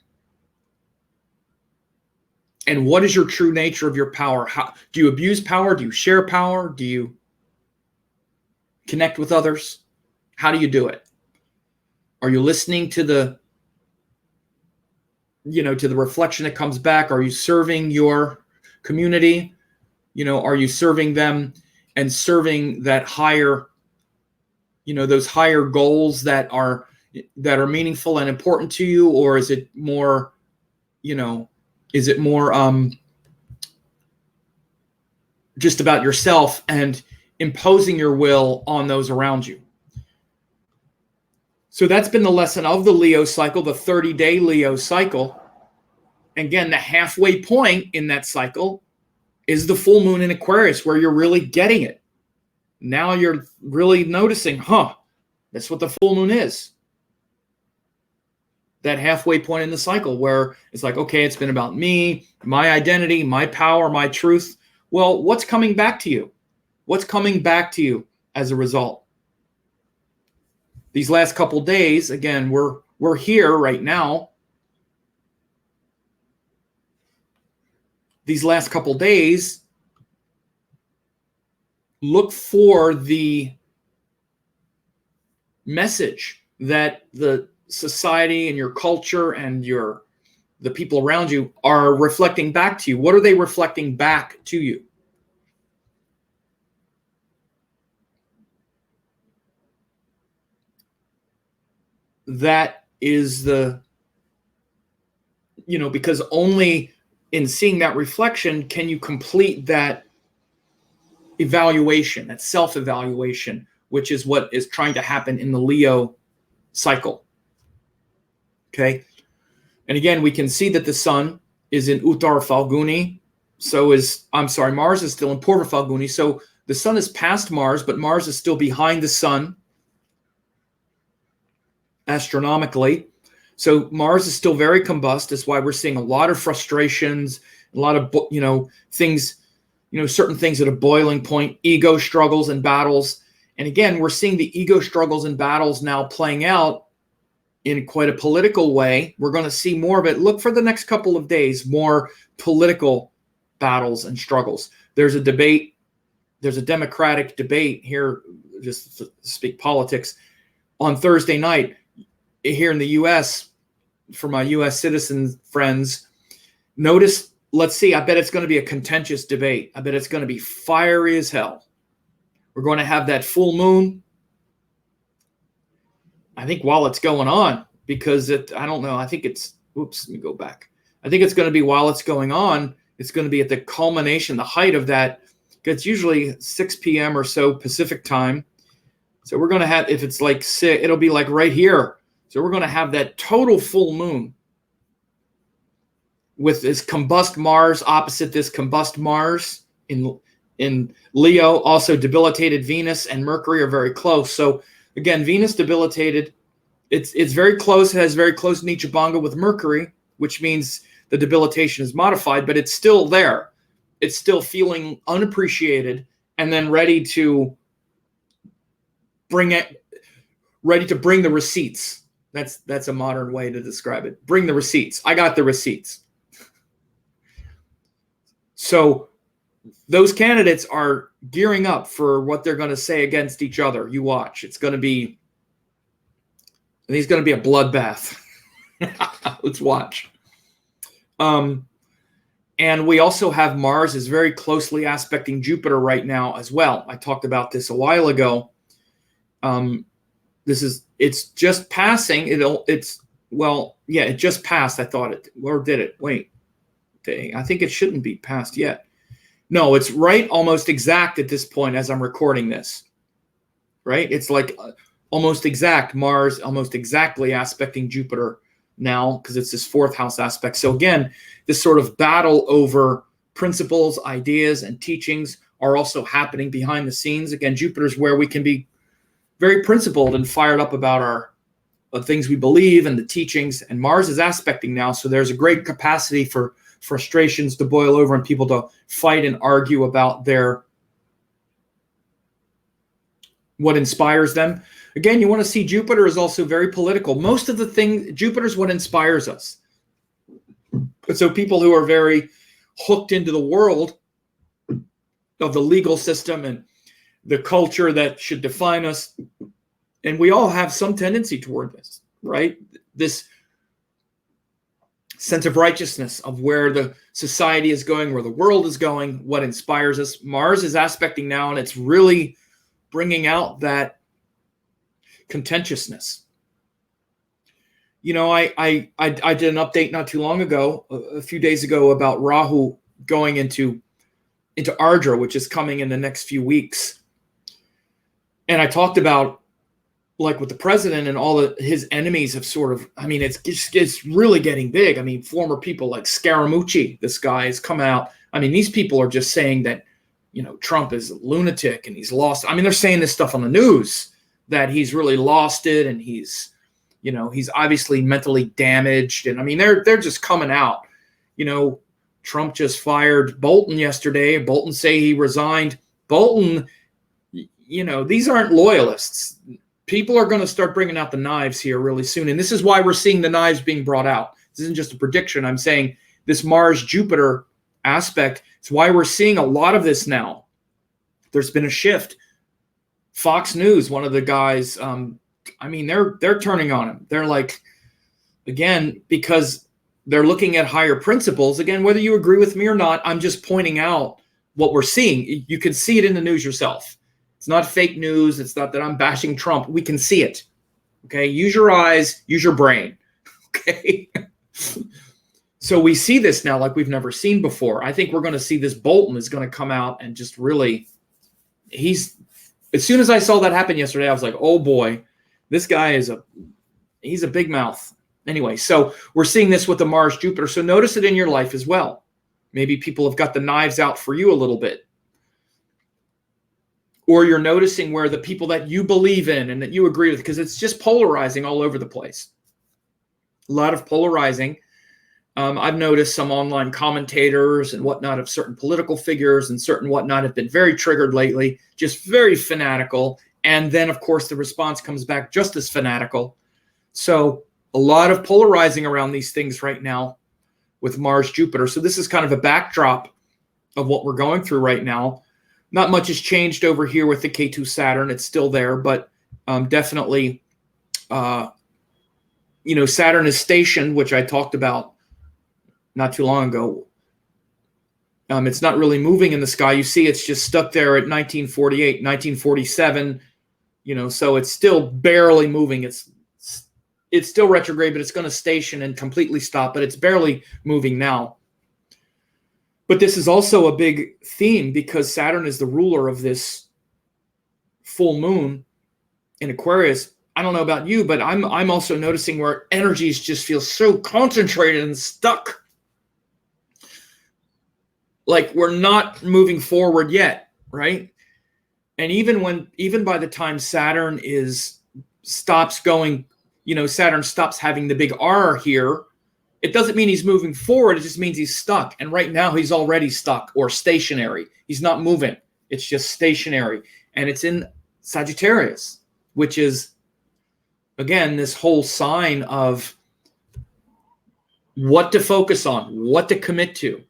And what is your true nature of your power? How do you abuse power? Do you share power? Do you connect with others? How do you do it? Are you listening to the reflection that comes back? Are you serving your community? Are you serving them and serving that higher, those higher goals that are meaningful and important to you? Or is it more, just about yourself and imposing your will on those around you? So that's been the lesson of the Leo cycle, the 30-day Leo cycle. Again, the halfway point in that cycle is the full moon in Aquarius, where you're really getting it. Now you're really noticing, that's what the full moon is. That halfway point in the cycle where it's like, okay, it's been about me, my identity, my power, my truth. Well, what's coming back to you? What's coming back to you as a result? These last couple days, again, we're here right now. These last couple days, look for the message that the society and your culture and the people around you are reflecting back to you. What are they reflecting back to you? That is because only in seeing that reflection can you complete that evaluation, that self-evaluation, which is what is trying to happen in the Leo cycle. Okay. And again, we can see that the sun is in Uttar Falguni. Mars is still in Purva Falguni. So the sun is past Mars, but Mars is still behind the sun astronomically. So Mars is still very combust. That's why we're seeing a lot of frustrations, a lot of, things, certain things at a boiling point, ego struggles and battles. And again, we're seeing the ego struggles and battles now playing out in quite a political way. We're going to see more of it. Look for the next couple of days, more political battles and struggles. There's a debate. There's a Democratic debate here, just to speak politics, on Thursday night here in the U.S. for my U.S. citizen friends. Notice, let's see, I bet it's going to be a contentious debate. I bet it's going to be fiery as hell. We're going to have that full moon, I think, while it's going on, because I don't know. I think it's, oops, let me go back. I think it's going to be while it's going on. It's going to be at the culmination, the height of that. It's usually 6 p.m. or so Pacific time. So we're going to have, if it's like 6, it'll be like right here. So we're going to have that total full moon with this combust Mars opposite this combust Mars in Leo. Also debilitated Venus and Mercury are very close. So again, Venus debilitated. It's very close. It has very close Nichabanga with Mercury, which means the debilitation is modified, but it's still there. It's still feeling unappreciated and then ready to bring the receipts. That's a modern way to describe it. Bring the receipts. I got the receipts. So those candidates are gearing up for what they're going to say against each other. You watch. It's going to be a bloodbath. Let's watch. And we also have Mars is very closely aspecting Jupiter right now as well. I talked about this a while ago. It's just passing. It just passed. I thought it, or did it? Wait, I think it shouldn't be passed yet. No, it's right almost exact at this point as I'm recording this. Right? It's like almost exact. Mars almost exactly aspecting Jupiter now because it's this 4th house aspect. So again, this sort of battle over principles, ideas, and teachings are also happening behind the scenes. Again, Jupiter's where we can be very principled and fired up about the things we believe and the teachings. And Mars is aspecting now, so there's a great capacity for frustrations to boil over and people to fight and argue about what inspires them. Again, you want to see Jupiter is also very political. Most of the things, Jupiter's what inspires us. So people who are very hooked into the world of the legal system and the culture that should define us, and we all have some tendency toward this, right? This sense of righteousness of where the society is going, where the world is going, what inspires us. Mars is aspecting now, and it's really bringing out that contentiousness. You know, I did an update not too long ago, a few days ago, about Rahu going into Ardra, which is coming in the next few weeks. And I talked about, like with the president and all his enemies have sort of, I mean, it's really getting big. I mean, former people like Scaramucci, this guy has come out. I mean, these people are just saying that, you know, Trump is a lunatic and he's lost. I mean, they're saying this stuff on the news that he's really lost it and he's obviously mentally damaged. And I mean, they're just coming out. You know, Trump just fired Bolton yesterday. Bolton say he resigned. Bolton, you know, these aren't loyalists. People are going to start bringing out the knives here really soon. And this is why we're seeing the knives being brought out. This isn't just a prediction. I'm saying this Mars-Jupiter aspect, it's why we're seeing a lot of this now. There's been a shift. Fox News, one of the guys, I mean, they're turning on him. They're like, again, because they're looking at higher principles. Again, whether you agree with me or not, I'm just pointing out what we're seeing. You can see it in the news yourself. It's not fake news. It's not that I'm bashing Trump. We can see it. Okay. Use your eyes, use your brain. Okay. So we see this now like we've never seen before. I think we're going to see this. Bolton is going to come out and just really, as soon as I saw that happen yesterday, I was like, oh boy, this guy he's a big mouth. Anyway, so we're seeing this with the Mars Jupiter. So notice it in your life as well. Maybe people have got the knives out for you a little bit. Or you're noticing where the people that you believe in and that you agree with, because it's just polarizing all over the place. A lot of polarizing. I've noticed some online commentators and whatnot of certain political figures and certain whatnot have been very triggered lately, just very fanatical, And then, of course, the response comes back just as fanatical. So a lot of polarizing around these things right now with Mars, Jupiter. So this is kind of a backdrop of what we're going through right now. Not much has changed over here with the K2 Saturn. It's still there, but definitely, Saturn is stationed, which I talked about not too long ago. It's not really moving in the sky. You see, it's just stuck there at 1948, 1947. So it's still barely moving. It's still retrograde, but it's going to station and completely stop. But it's barely moving now. But this is also a big theme because Saturn is the ruler of this full moon in Aquarius. I don't know about you, but I'm also noticing where energies just feel so concentrated and stuck. Like we're not moving forward yet, right? And even by the time Saturn stops going, Saturn stops having the big R here, it doesn't mean he's moving forward. It just means he's stuck. And right now he's already stuck or stationary. He's not moving. It's just stationary. And it's in Sagittarius, which is, again, this whole sign of what to focus on, what to commit to,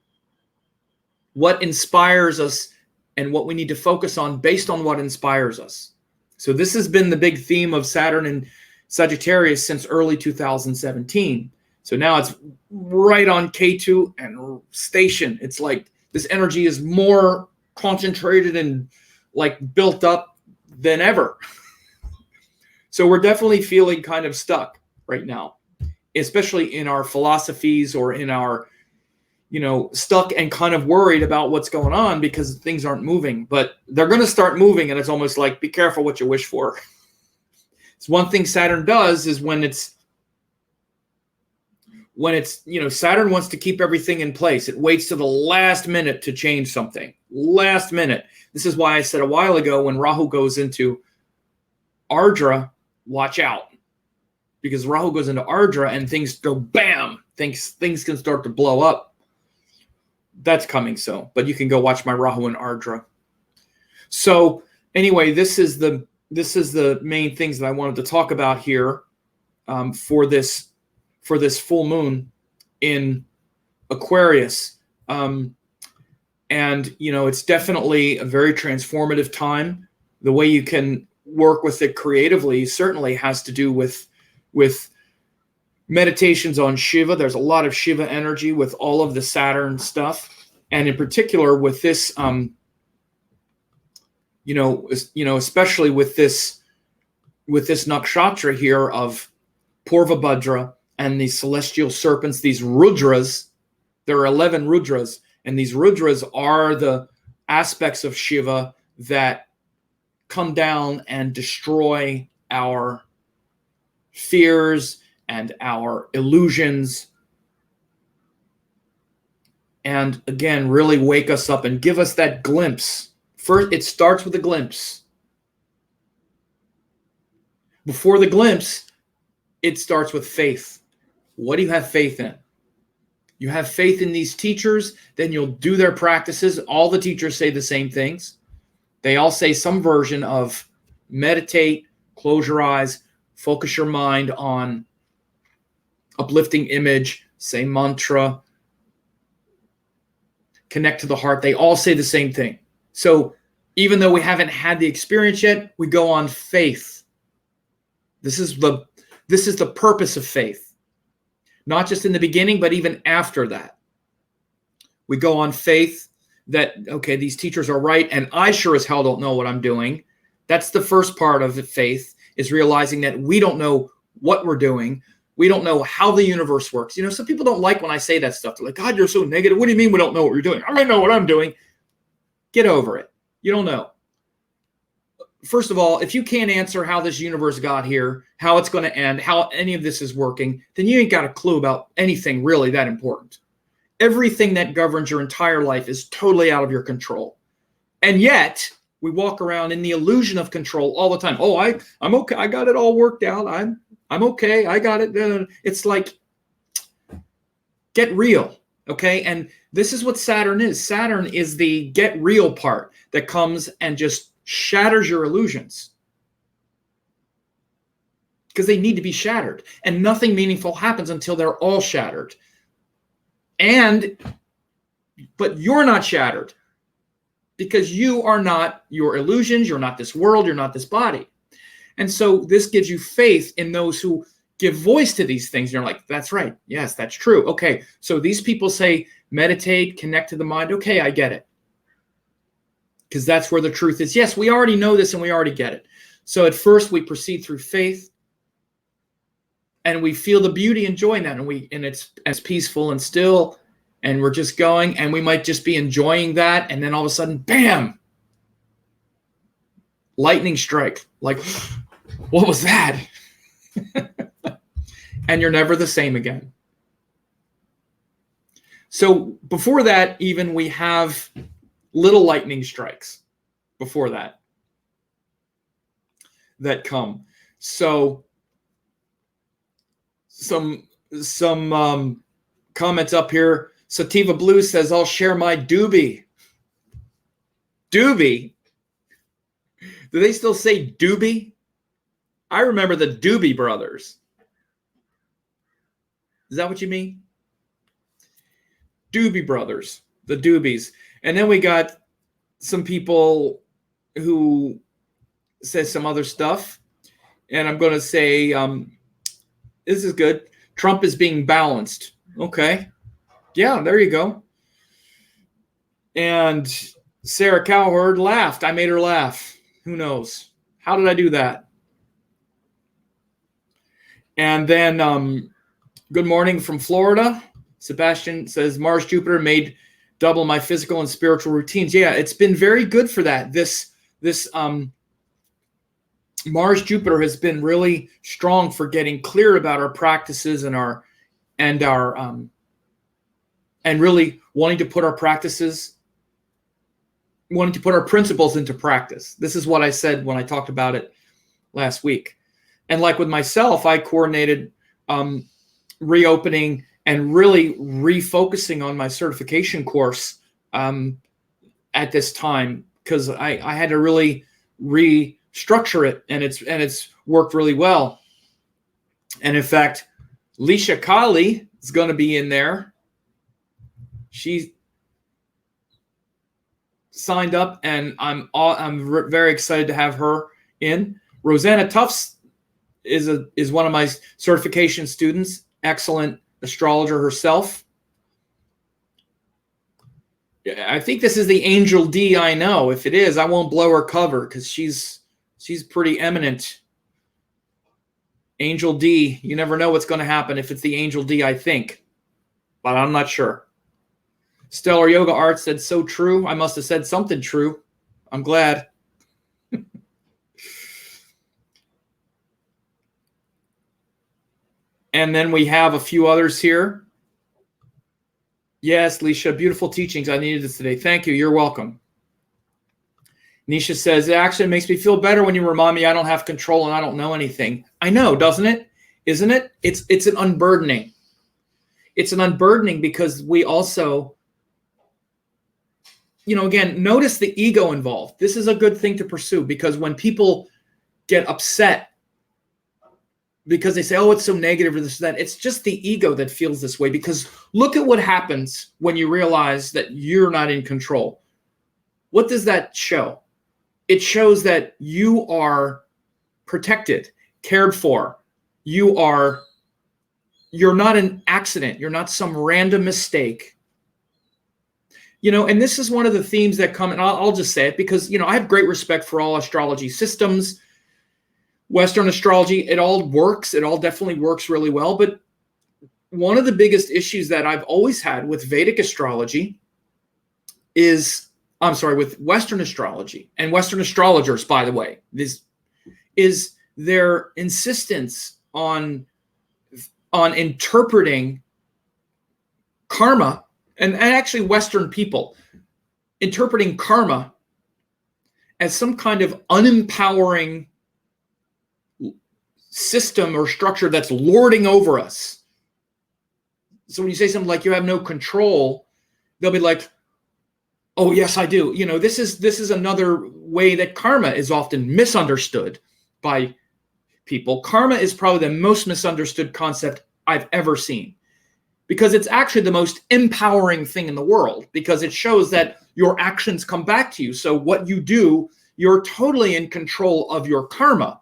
what inspires us, and what we need to focus on based on what inspires us. So this has been the big theme of Saturn and Sagittarius since early 2017. So now it's right on K2 and station. It's like this energy is more concentrated and like built up than ever. So we're definitely feeling kind of stuck right now, especially in our philosophies or in our, stuck and kind of worried about what's going on because things aren't moving. But they're going to start moving, and it's almost like, be careful what you wish for. It's one thing Saturn does is when it's, Saturn wants to keep everything in place. It waits to the last minute to change something. Last minute. This is why I said a while ago when Rahu goes into Ardra, watch out. Because Rahu goes into Ardra and things go bam. Things can start to blow up. That's coming soon. But you can go watch my Rahu and Ardra. So anyway, this is the main things that I wanted to talk about here for this full moon in Aquarius. And, it's definitely a very transformative time. The way you can work with it creatively certainly has to do with meditations on Shiva. There's a lot of Shiva energy with all of the Saturn stuff. And in particular with this, especially with this nakshatra here of Purva Bhadrapada and these celestial serpents, these Rudras. There are 11 Rudras, and these Rudras are the aspects of Shiva that come down and destroy our fears and our illusions. And again, really wake us up and give us that glimpse. First, it starts with a glimpse. Before the glimpse, it starts with faith. What do you have faith in? You have faith in these teachers, then you'll do their practices. All the teachers say the same things. They all say some version of meditate, close your eyes, focus your mind on uplifting image, say mantra, connect to the heart. They all say the same thing. So even though we haven't had the experience yet, we go on faith. This is the purpose of faith. Not just in the beginning, but even after that. We go on faith that, okay, these teachers are right, and I sure as hell don't know what I'm doing. That's the first part of faith, is realizing that we don't know what we're doing. We don't know how the universe works. Some people don't like when I say that stuff. They're like, God, you're so negative. What do you mean we don't know what we're doing? I know what I'm doing. Get over it. You don't know. First of all, if you can't answer how this universe got here, how it's going to end, how any of this is working, then you ain't got a clue about anything really that important. Everything that governs your entire life is totally out of your control. And yet, we walk around in the illusion of control all the time. Oh, I'm okay. I got it all worked out. I'm okay. I got it. It's like, get real, okay? And this is what Saturn is. Saturn is the get real part that comes and just shatters your illusions. because they need to be shattered. And nothing meaningful happens until they're all shattered. But you're not shattered because you are not your illusions. You're not this world. You're not this body. And so this gives you faith in those who give voice to these things. You're like, that's right. Yes, that's true. Okay, so these people say meditate, connect to the mind. Okay, I get it. Because that's where the truth is. Yes, we already know this and we already get it. So at first we proceed through faith and we feel the beauty and joy in that. And it's peaceful and still, and we're just going, and we might just be enjoying that. And then all of a sudden, bam, lightning strike. Like, what was that? And you're never the same again. So before that, even we have little lightning strikes before that come. So some comments up here. Sativa Blue says, I'll share my doobie. Doobie? Do they still say doobie? I remember the Doobie Brothers. Is that what you mean? Doobie Brothers, the Doobies. And then we got some people who say some other stuff. And I'm going to say, this is good. Trump is being balanced. Okay. Yeah, there you go. And Sarah Cowherd laughed. I made her laugh. Who knows? How did I do that? And then good morning from Florida. Sebastian says, Mars Jupiter made double my physical and spiritual routines. Yeah, it's been very good for that. This Mars Jupiter has been really strong for getting clear about our practices and really wanting to put our practices, wanting to put our principles into practice. This is what I said when I talked about it last week. And like with myself, I coordinated reopening and really refocusing on my certification course at this time, because I had to really restructure it, and it's worked really well. And in fact, Leisha Kali is going to be in there. She signed up, and I'm very excited to have her in. Rosanna Tufts is one of my certification students. Excellent astrologer herself. I think this is the Angel D I know. If it is, I won't blow her cover because she's pretty eminent. Angel D, you never know what's going to happen if it's the Angel D I think, but I'm not sure. Stellar Yoga Art said, so true. I must have said something true. I'm glad. And then we have a few others here. Yes, Leisha, beautiful teachings. I needed this today. Thank you. You're welcome. Nisha says, it actually makes me feel better when you remind me I don't have control and I don't know anything. I know, doesn't it? Isn't it? It's an unburdening. It's an unburdening because we also, again, notice the ego involved. This is a good thing to pursue, because when people get upset because they say, oh, it's so negative or this or that, it's just the ego that feels this way. Because look at what happens when you realize that you're not in control. What does that show? It shows that you are protected, cared for. You're not an accident. You're not some random mistake. And this is one of the themes that come, and I'll just say it because, I have great respect for all astrology systems. Western astrology, it all works. It all definitely works really well. But one of the biggest issues that I've always had with Vedic astrology with Western astrology and Western astrologers, by the way, is their insistence on interpreting karma, and actually Western people interpreting karma as some kind of unempowering system or structure that's lording over us. So when you say something like you have no control, they'll be like, oh yes, I do. This is another way that karma is often misunderstood by people, karma is probably the most misunderstood concept I've ever seen, because it's actually the most empowering thing in the world, because it shows that your actions come back to you. So what you do, you're totally in control of your karma,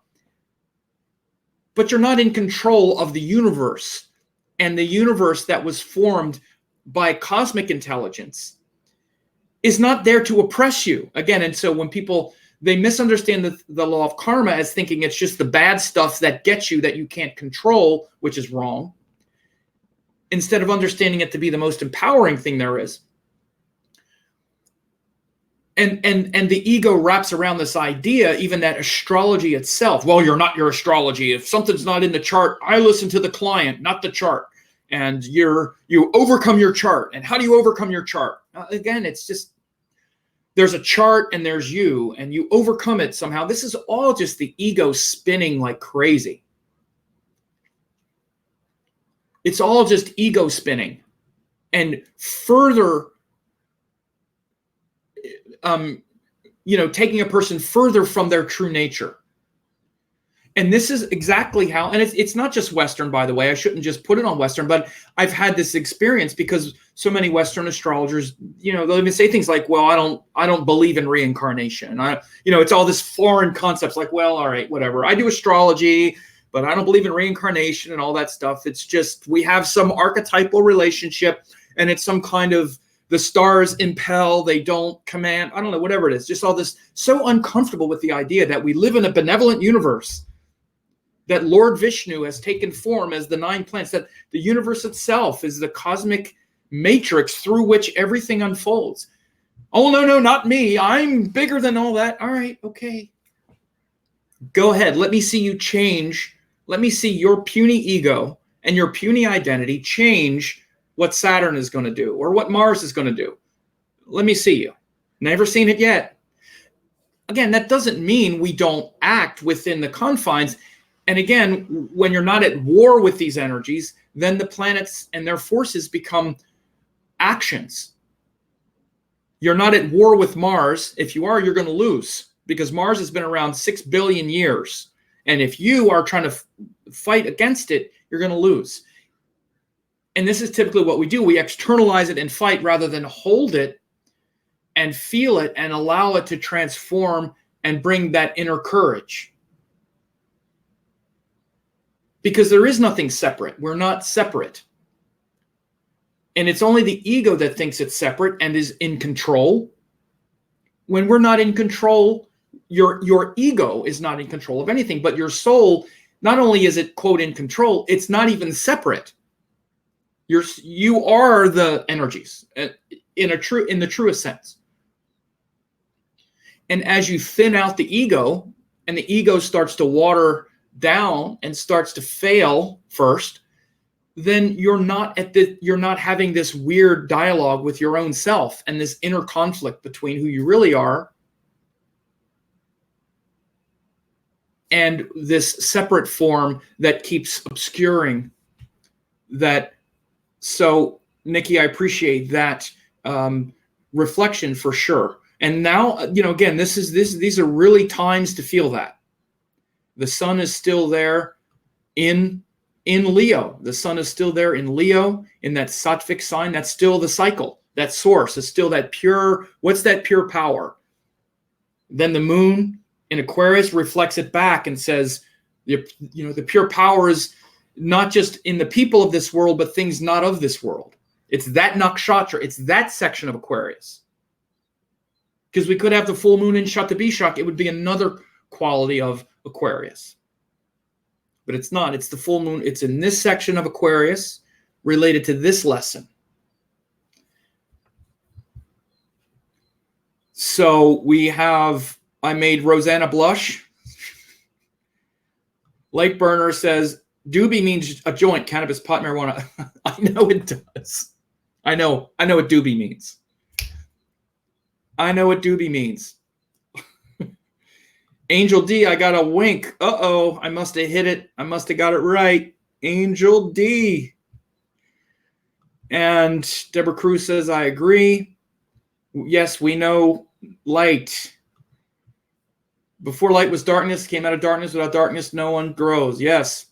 but you're not in control of the universe. And the universe that was formed by cosmic intelligence is not there to oppress you. Again, and so when people, they misunderstand the law of karma as thinking it's just the bad stuff that gets you that you can't control, which is wrong, instead of understanding it to be the most empowering thing there is. And the ego wraps around this idea, even that astrology itself, well, you're not your astrology. If something's not in the chart, I listen to the client, not the chart. And you overcome your chart. And how do you overcome your chart? Again, it's just, there's a chart and there's you, and you overcome it somehow. This is all just the ego spinning like crazy. It's all just ego spinning and further, taking a person further from their true nature. And this is exactly how, and it's not just Western, by the way. I shouldn't just put it on Western, but I've had this experience because so many Western astrologers, they'll even say things like, well, I don't believe in reincarnation. It's all this foreign concepts like, well, all right, whatever. I do astrology, but I don't believe in reincarnation and all that stuff. It's just, we have some archetypal relationship, and it's some kind of, the stars impel, they don't command, I don't know, whatever it is. Just all this, so uncomfortable with the idea that we live in a benevolent universe, that Lord Vishnu has taken form as the 9 planets, that the universe itself is the cosmic matrix through which everything unfolds. Oh, no, not me. I'm bigger than all that. All right, okay. Go ahead. Let me see you change. Let me see your puny ego and your puny identity change what Saturn is going to do or what Mars is going to do. Let me see you. Never seen it yet. Again, that doesn't mean we don't act within the confines. And again, when you're not at war with these energies, then the planets and their forces become actions. You're not at war with Mars. If you are, you're going to lose, because Mars has been around 6 billion years. And if you are trying to fight against it, you're going to lose. And this is typically what we do. We externalize it and fight rather than hold it and feel it and allow it to transform and bring that inner courage. Because there is nothing separate. We're not separate. And it's only the ego that thinks it's separate and is in control. When we're not in control, your ego is not in control of anything, but your soul, not only is it, quote, in control, it's not even separate. You are the energies in the truest sense. And as you thin out the ego, and the ego starts to water down and starts to fail first, then you're not having this weird dialogue with your own self and this inner conflict between who you really are and this separate form that keeps obscuring that. So, Nikki, I appreciate that reflection for sure. And now, again, these are really times to feel that. The sun is still there in Leo. The sun is still there in Leo, in that sattvic sign. That's still the cycle. That source is still that pure, what's that pure power? Then the moon in Aquarius reflects it back and says, the pure power is not just in the people of this world, but things not of this world. It's that nakshatra. It's that section of Aquarius. Because we could have the full moon in Shatabishak. It would be another quality of Aquarius. But it's not. It's the full moon. It's in this section of Aquarius related to this lesson. So we have, I made Rosanna blush. Lake Burner says, doobie means a joint, cannabis, pot, marijuana. I know it does. I know what doobie means. I know what doobie means. Angel D, I got a wink. Uh-oh, I must have hit it. I must have got it right. Angel D. And Deborah Cruz says, I agree. Yes, we know light. Before light was darkness, came out of darkness. Without darkness, no one grows. Yes.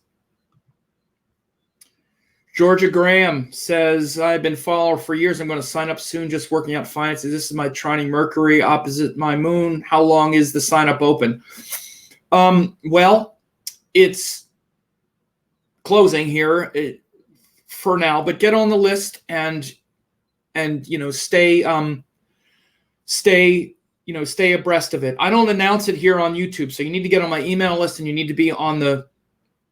Georgia Graham says, I've been follower for years. I'm going to sign up soon, just working out finances. This is my trining Mercury opposite my moon. How long is the sign up open? Well, it's closing here for now, but get on the list and stay abreast of it. I don't announce it here on YouTube, so you need to get on my email list and you need to be on the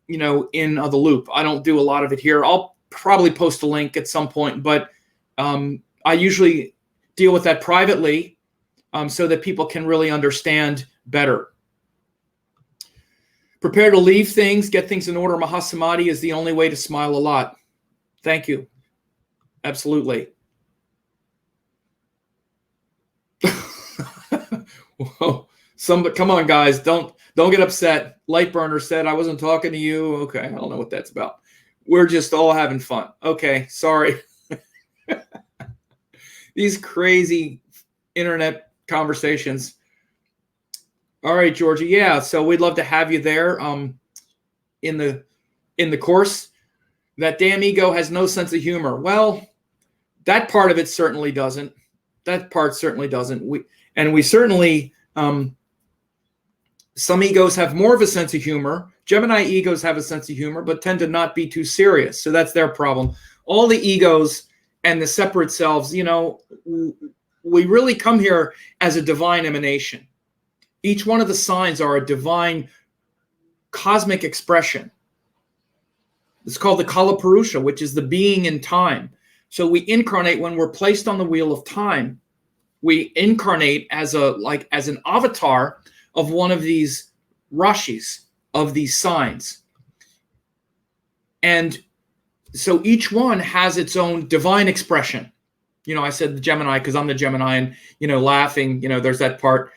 in the loop. I don't do a lot of it here. I'll probably post a link at some point, but I usually deal with that privately so that people can really understand better. Prepare to leave things, get things in order. Mahasamadhi is the only way to smile a lot. Thank you. Absolutely. Whoa. Come on, guys. Don't get upset. Lightburner said, I wasn't talking to you. Okay, I don't know what that's about. We're just all having fun. Okay, sorry. These crazy internet conversations. All right, Georgia. Yeah, so we'd love to have you there in the course. That damn ego has no sense of humor. Well, that part of it certainly doesn't. That part certainly doesn't. We certainly some egos have more of a sense of humor. Gemini egos have a sense of humor, but tend to not be too serious. So that's their problem. All the egos and the separate selves, we really come here as a divine emanation. Each one of the signs are a divine cosmic expression. It's called the Kala Purusha, which is the being in time. So we incarnate when we're placed on the wheel of time. We incarnate as an avatar of one of these rashis, of these signs. And so each one has its own divine expression. I said the Gemini because I'm the Gemini and, laughing, there's that part.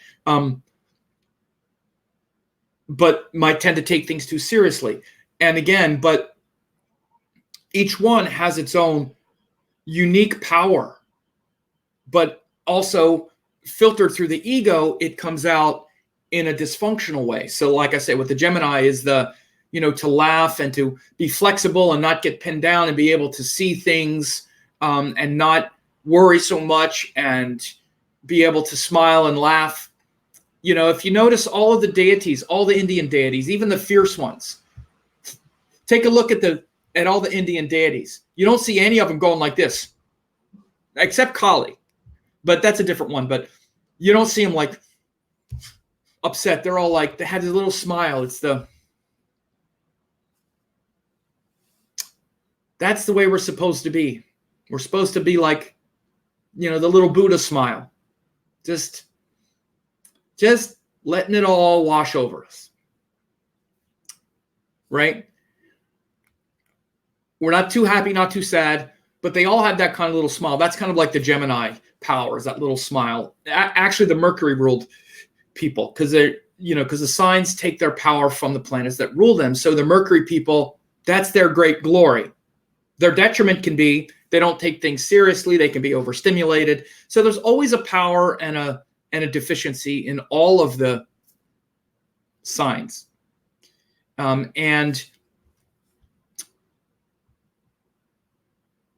But might tend to take things too seriously. And again, but each one has its own unique power, but also filtered through the ego, it comes out in a dysfunctional way. So like I said, with the Gemini is to laugh and to be flexible and not get pinned down and be able to see things and not worry so much and be able to smile and laugh. If you notice all of the deities, all the Indian deities, even the fierce ones, take a look at all the Indian deities. You don't see any of them going like this, except Kali. But that's a different one. But you don't see them like upset. They're all like, they had a little smile. That's the way we're supposed to be. We're supposed to be like, the little Buddha smile. Just letting it all wash over us. Right? We're not too happy, not too sad, but they all have that kind of little smile. That's kind of like the Gemini power, is that little smile. Actually, the Mercury ruled people because because the signs take their power from the planets that rule them. So the Mercury people, that's their great glory. Their detriment can be they don't take things seriously. They can be overstimulated. So there's always a power and a deficiency in all of the signs.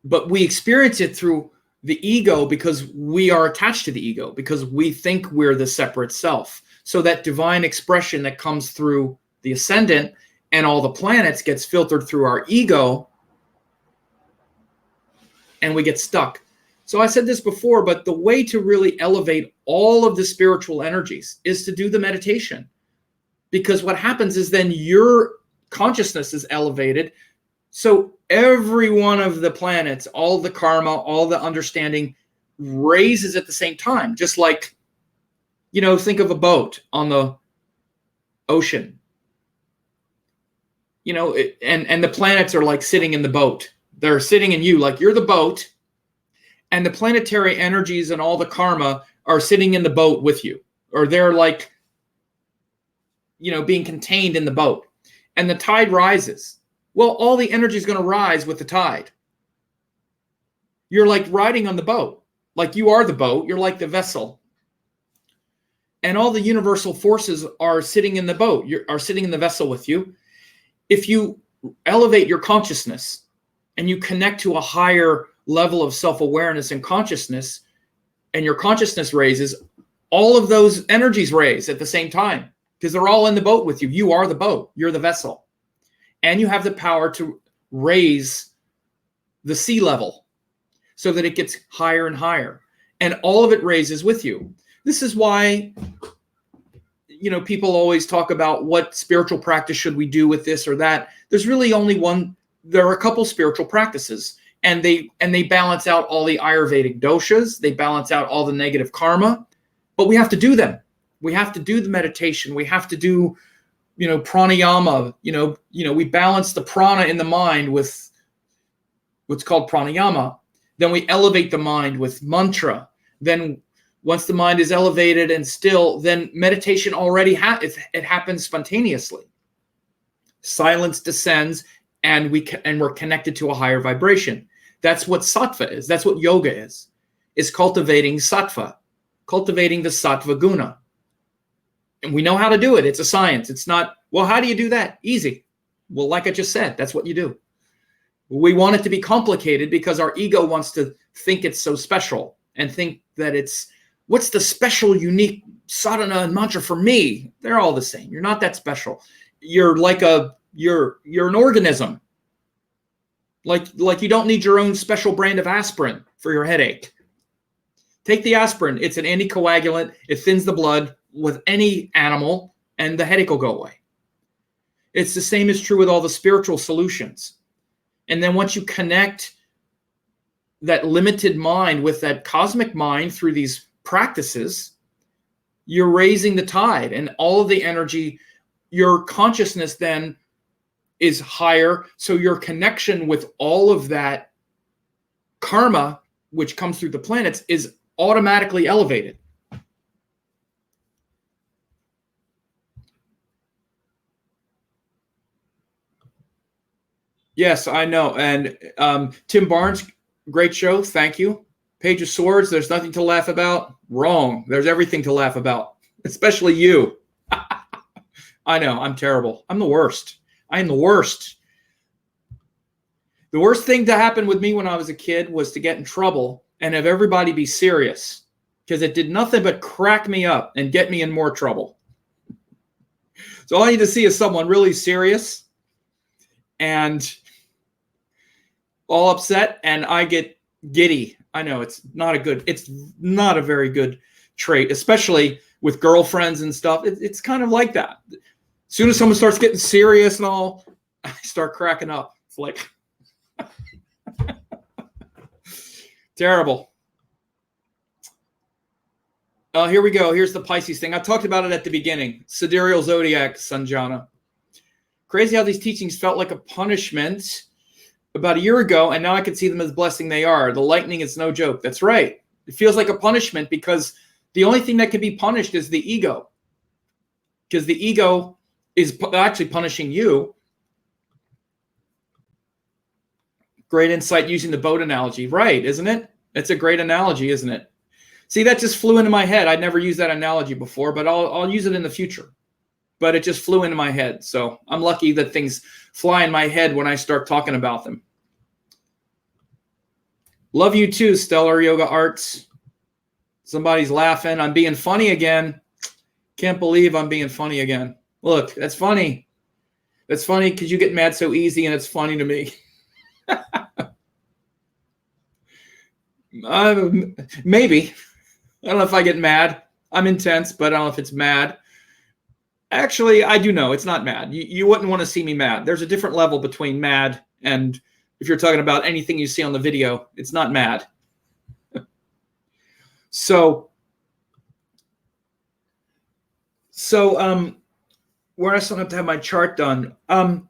But we experience it through the ego because we are attached to the ego, because we think we're the separate self. So that divine expression that comes through the ascendant and all the planets gets filtered through our ego, and we get stuck. So I said this before, but the way to really elevate all of the spiritual energies is to do the meditation. Because what happens is then your consciousness is elevated. So every one of the planets, all the karma, all the understanding raises at the same time. Just like, think of a boat on the ocean. And the planets are like sitting in the boat. They're sitting in you like you're the boat. And the planetary energies and all the karma are sitting in the boat with you. Or they're like, being contained in the boat. And the tide rises. Well, all the energy is going to rise with the tide. You're like riding on the boat. Like you are the boat. You're like the vessel. and all the universal forces are sitting in the boat, are sitting in the vessel with you. If you elevate your consciousness and you connect to a higher level of self-awareness and consciousness, and your consciousness raises, all of those energies raise at the same time, because they're all in the boat with you. You are the boat, you're the vessel. And you have the power to raise the sea level so that it gets higher and higher. And all of it raises with you. This is why, people always talk about what spiritual practice should we do with this or that. There's really only one. There are a couple spiritual practices, and they balance out all the Ayurvedic doshas. They balance out all the negative karma, but we have to do them. We have to do the meditation. We have to do, pranayama. We balance the prana in the mind with what's called pranayama. Then we elevate the mind with mantra. Then once the mind is elevated and still, then meditation already it happens spontaneously. Silence descends, and we're connected to a higher vibration. That's what sattva is. That's what yoga is cultivating sattva, cultivating the sattva guna. And we know how to do it. It's a science. It's not, well, how do you do that? Easy. Well, like I just said, that's what you do. We want it to be complicated because our ego wants to think it's so special and think that what's the special, unique sadhana and mantra for me? They're all the same. You're not that special. You're like you're an organism. Like you don't need your own special brand of aspirin for your headache. Take the aspirin. It's an anticoagulant. It thins the blood with any animal, and the headache will go away. It's the same is true with all the spiritual solutions. And then once you connect that limited mind with that cosmic mind through these practices, you're raising the tide, and all of the energy, your consciousness then is higher. So your connection with all of that karma, which comes through the planets, is automatically elevated. Yes, I know. And Tim Barnes, great show. Thank you. Page of Swords, there's nothing to laugh about. Wrong. There's everything to laugh about, especially you. I know. I'm terrible. I'm the worst. I am the worst. The worst thing to happen with me when I was a kid was to get in trouble and have everybody be serious, because it did nothing but crack me up and get me in more trouble. So all I need to see is someone really serious and all upset, and I get giddy. I know it's not a very good trait, especially with girlfriends and stuff. It's kind of like that. As soon as someone starts getting serious and all, I start cracking up. It's like terrible. Here we go. Here's the Pisces thing. I talked about it at the beginning. Sidereal Zodiac, Sanjana. Crazy how these teachings felt like a punishment about a year ago, and now I can see them as blessing they are. The lightning is no joke. That's right. It feels like a punishment because the only thing that can be punished is the ego, because the ego is actually punishing you. Great insight using the boat analogy. Right, isn't it? It's a great analogy, isn't it? See, that just flew into my head. I'd never used that analogy before, but I'll use it in the future. But it just flew into my head. So I'm lucky that things fly in my head when I start talking about them. Love you too, Stellar Yoga Arts. Somebody's laughing. I'm being funny again. Can't believe I'm being funny again. Look, that's funny. That's funny because you get mad so easy, and it's funny to me. Maybe. I don't know if I get mad. I'm intense, but I don't know if it's mad. Actually, I do know it's not mad. You wouldn't want to see me mad. There's a different level between mad and if you're talking about anything you see on the video, it's not mad. So where I still have to have my chart done. The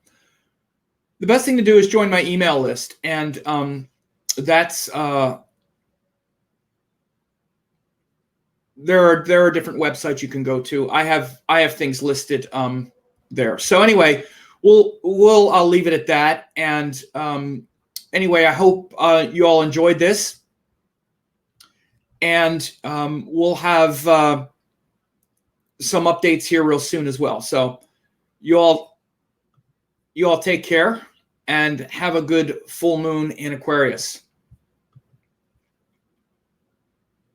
best thing to do is join my email list, and that's there are different websites you can go to. I have things listed there. So anyway, I'll leave it at that. And anyway, I hope you all enjoyed this. And we'll have some updates here real soon as well. So you all take care and have a good full moon in Aquarius.